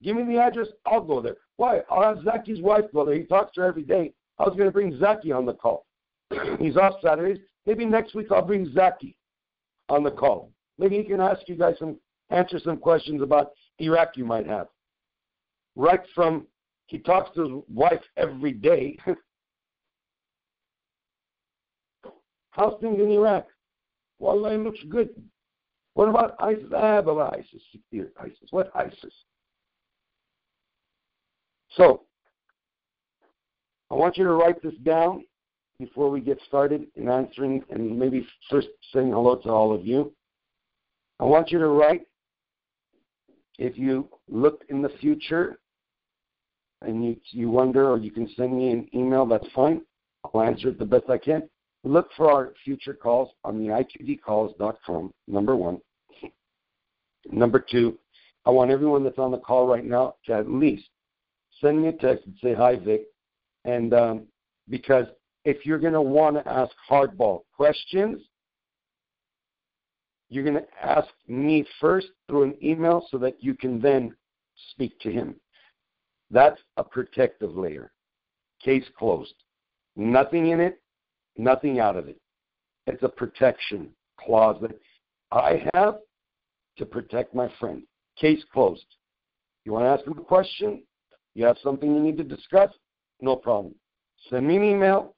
Give me the address. I'll go there. Why? I'll have Zaki's wife go there. He talks to her every day. I was going to bring Zaki on the call. He's off Saturdays. Maybe next week I'll bring Zaki on the call. Maybe he can ask you guys answer some questions about Iraq you might have. Right from, he talks to his wife every day. How's things in Iraq? Well, it looks good. What about ISIS? About ISIS. What ISIS? So, I want you to write this down before we get started in answering and maybe first saying hello to all of you. I want you to write, if you look in the future and you wonder, or you can send me an email, that's fine. I'll answer it the best I can. Look for our future calls on the iqdcalls.com, number one. Number two, I want everyone that's on the call right now to at least send me a text and say, hi, Vic. And because if you're going to want to ask Hardball questions, you're going to ask me first through an email so that you can then speak to him. That's a protective layer. Case closed. Nothing in it, nothing out of it. It's a protection clause that I have to protect my friend. Case closed. You want to ask him a question? You have something you need to discuss? No problem. Send me an email,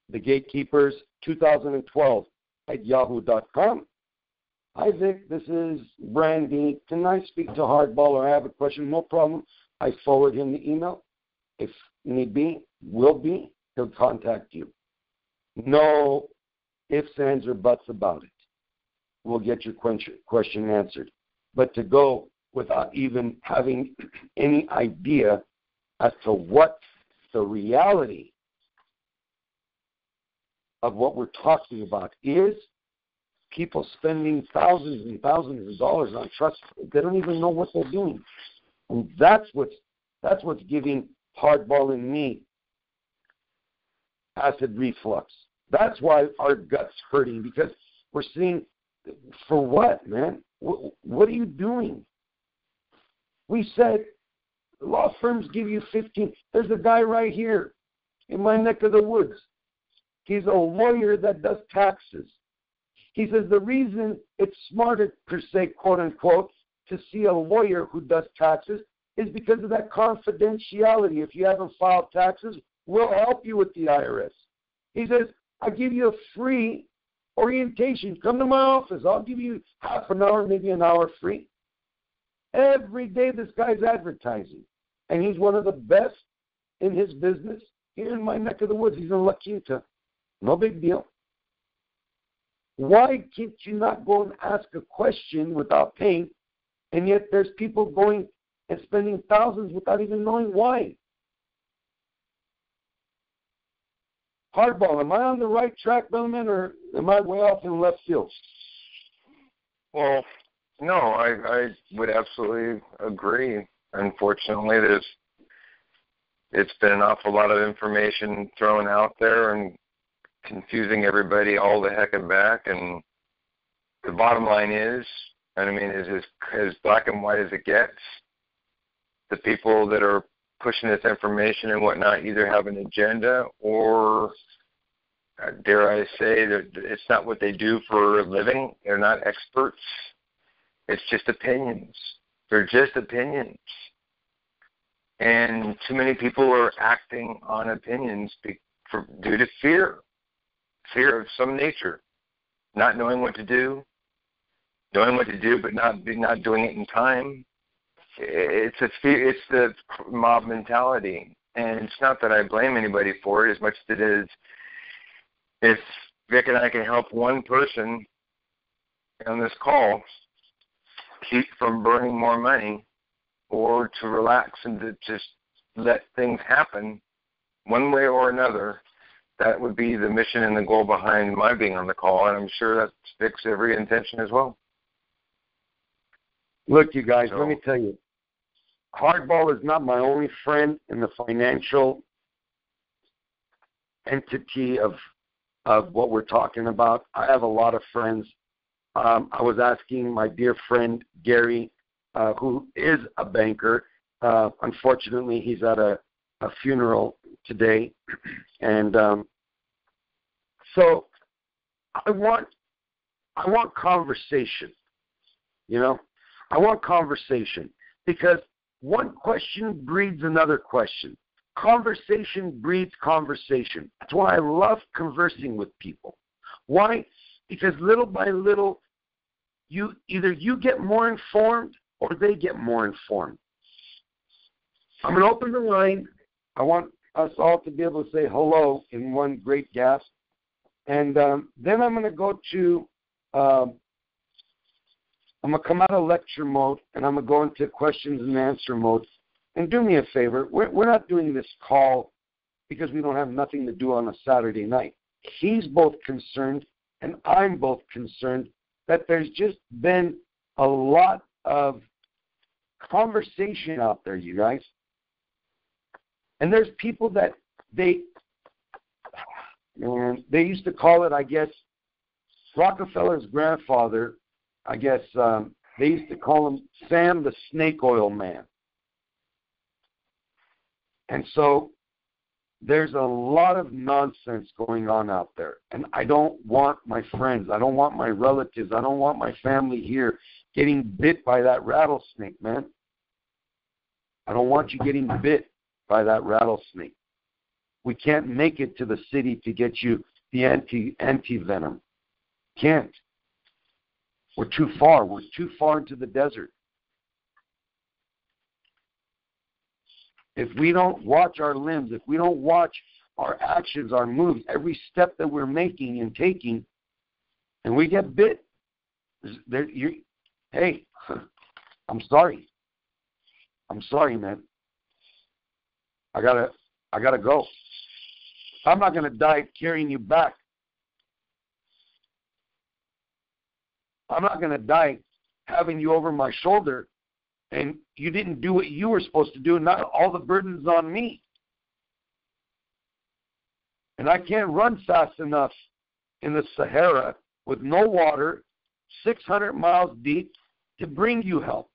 the Gatekeepers 2012 at yahoo.com. Hi, Vic. This is Brandy. Can I speak to Hardball or I have a question? No problem. I forward him the email. If need be, he'll contact you. No ifs, ands, or buts about it. We'll get your question answered. But to go without even having any idea as to what the reality of what we're talking about is, people spending thousands and thousands of dollars on trust, they don't even know what they're doing. And that's what's giving Hardball and me acid reflux. That's why our gut's hurting, because we're seeing, for what, man? What are you doing? We said law firms give you 15. There's a guy right here in my neck of the woods. He's a lawyer that does taxes. He says the reason it's smarter, per se, quote unquote, to see a lawyer who does taxes is because of that confidentiality. If you haven't filed taxes, we'll help you with the IRS. He says, I'll give you a free orientation. Come to my office. I'll give you half an hour, maybe an hour free. Every day this guy's advertising. And he's one of the best in his business here in my neck of the woods. He's in La Quinta. No big deal. Why can't you not go and ask a question without paying, and yet there's people going and spending thousands without even knowing why? Hardball, am I on the right track, Bellman, or am I way off in left field? Well, no, I would absolutely agree. Unfortunately, it's been an awful lot of information thrown out there and confusing everybody all the heck and back. And the bottom line is, and I mean, is as black and white as it gets. The people that are pushing this information and whatnot either have an agenda or dare I say that it's not what they do for a living. They're not experts. It's just opinions. They're just opinions. And too many people are acting on opinions due to fear of some nature, not knowing what to do, knowing what to do but not doing it in time. It's the mob mentality, and it's not that I blame anybody for it as much as it is if Vic and I can help one person on this call keep from burning more money or to relax and to just let things happen one way or another, that would be the mission and the goal behind my being on the call, and I'm sure that's Vic's every intention as well. Look, you guys, let me tell you, Hardball is not my only friend in the financial entity of what we're talking about. I have a lot of friends. I was asking my dear friend Gary, who is a banker. Unfortunately, he's at a funeral today, and so I want conversation. You know, I want conversation because one question breeds another question. Conversation breeds conversation. That's why I love conversing with people. Why? Because little by little, you get more informed or they get more informed. I'm going to open the line. I want us all to be able to say hello in one great gasp. And then I'm going to go to, I'm going to come out of lecture mode, and I'm going to go into questions and answer mode. And do me a favor, we're not doing this call because we don't have nothing to do on a Saturday night. He's both concerned, and I'm both concerned, that there's just been a lot of conversation out there, you guys. And there's people that they used to call it, I guess, Rockefeller's grandfather, I guess they used to call him Sam the Snake Oil Man. And so there's a lot of nonsense going on out there. And I don't want my friends, I don't want my relatives, I don't want my family here getting bit by that rattlesnake, man. I don't want you getting bit by that rattlesnake. We can't make it to the city to get you the anti-venom. Can't. We're too far. We're too far into the desert. If we don't watch our limbs, if we don't watch our actions, our moves, every step that we're making and taking, and we get bit, hey, I'm sorry. I'm sorry, man. I gotta go. I'm not gonna die carrying you back. I'm not gonna die having you over my shoulder and you didn't do what you were supposed to do, not all the burden's on me. And I can't run fast enough in the Sahara with no water, 600 miles deep, to bring you help.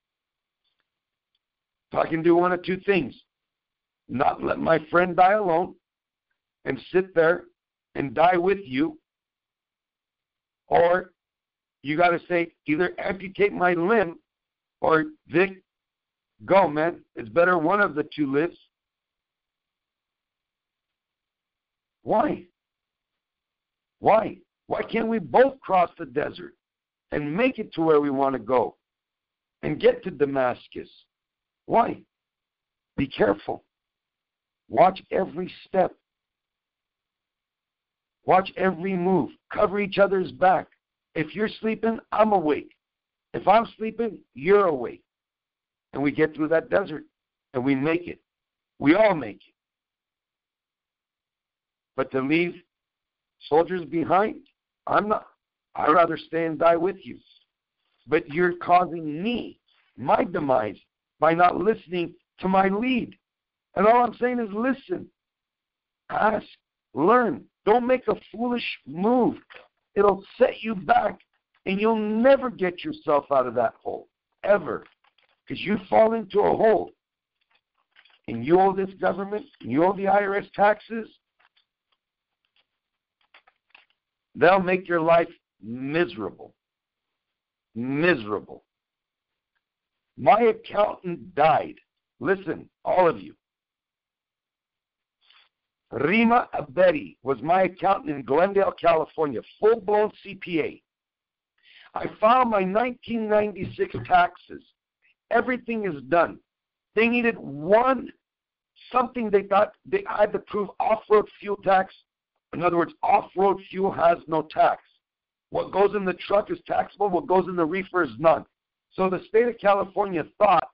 So I can do one of two things. Not let my friend die alone and sit there and die with you, or you got to say, either amputate my limb or, Vic, go, man. It's better one of the two lives. Why? Why? Why can't we both cross the desert and make it to where we want to go and get to Damascus? Why? Be careful. Watch every step. Watch every move. Cover each other's back. If you're sleeping, I'm awake. If I'm sleeping, you're awake. And we get through that desert, and we make it. We all make it. But to leave soldiers behind, I'm not. I'd rather stay and die with you. But you're causing me, my demise, by not listening to my lead. And all I'm saying is listen, ask, learn. Don't make a foolish move. It'll set you back, and you'll never get yourself out of that hole, ever. Because you fall into a hole, and you owe this government, and you owe the IRS taxes. They'll make your life miserable. Miserable. My accountant died. Listen, all of you. Rima Abedi was my accountant in Glendale, California, full-blown CPA. I filed my 1996 taxes. Everything is done. They needed something they thought they had to prove off-road fuel tax. In other words, off-road fuel has no tax. What goes in the truck is taxable. What goes in the reefer is none. So the state of California thought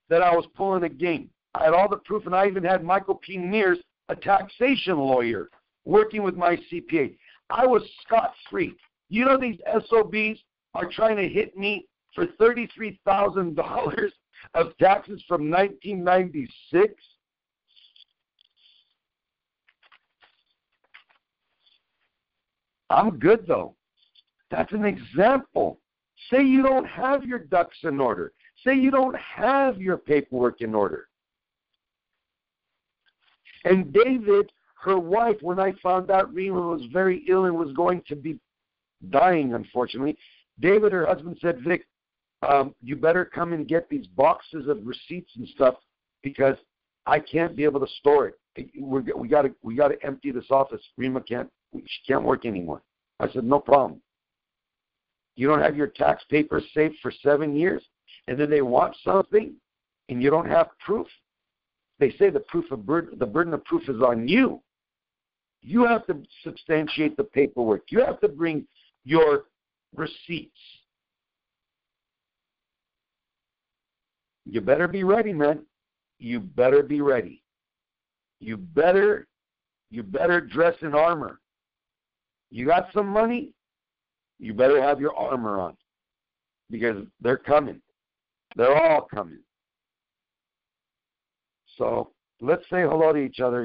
that I was pulling a game. I had all the proof, and I even had Michael P. Mears, a taxation lawyer, working with my CPA. I was scot-free. You know these SOBs are trying to hit me for $33,000 of taxes from 1996? I'm good, though. That's an example. Say you don't have your ducks in order. Say you don't have your paperwork in order. And David, her wife, when I found out Rima was very ill and was going to be dying, unfortunately, David, her husband, said, Vic, you better come and get these boxes of receipts and stuff because I can't be able to store it. We got to empty this office. Rima she can't work anymore. I said, no problem. You don't have your tax papers saved for 7 years, and then they want something, and you don't have proof. They say the burden of proof is on you. You have to substantiate the paperwork. You have to bring your receipts. You better be ready, man. You better be ready. You better dress in armor. You got some money? You better have your armor on because they're coming. They're all coming. So let's say hello to each other.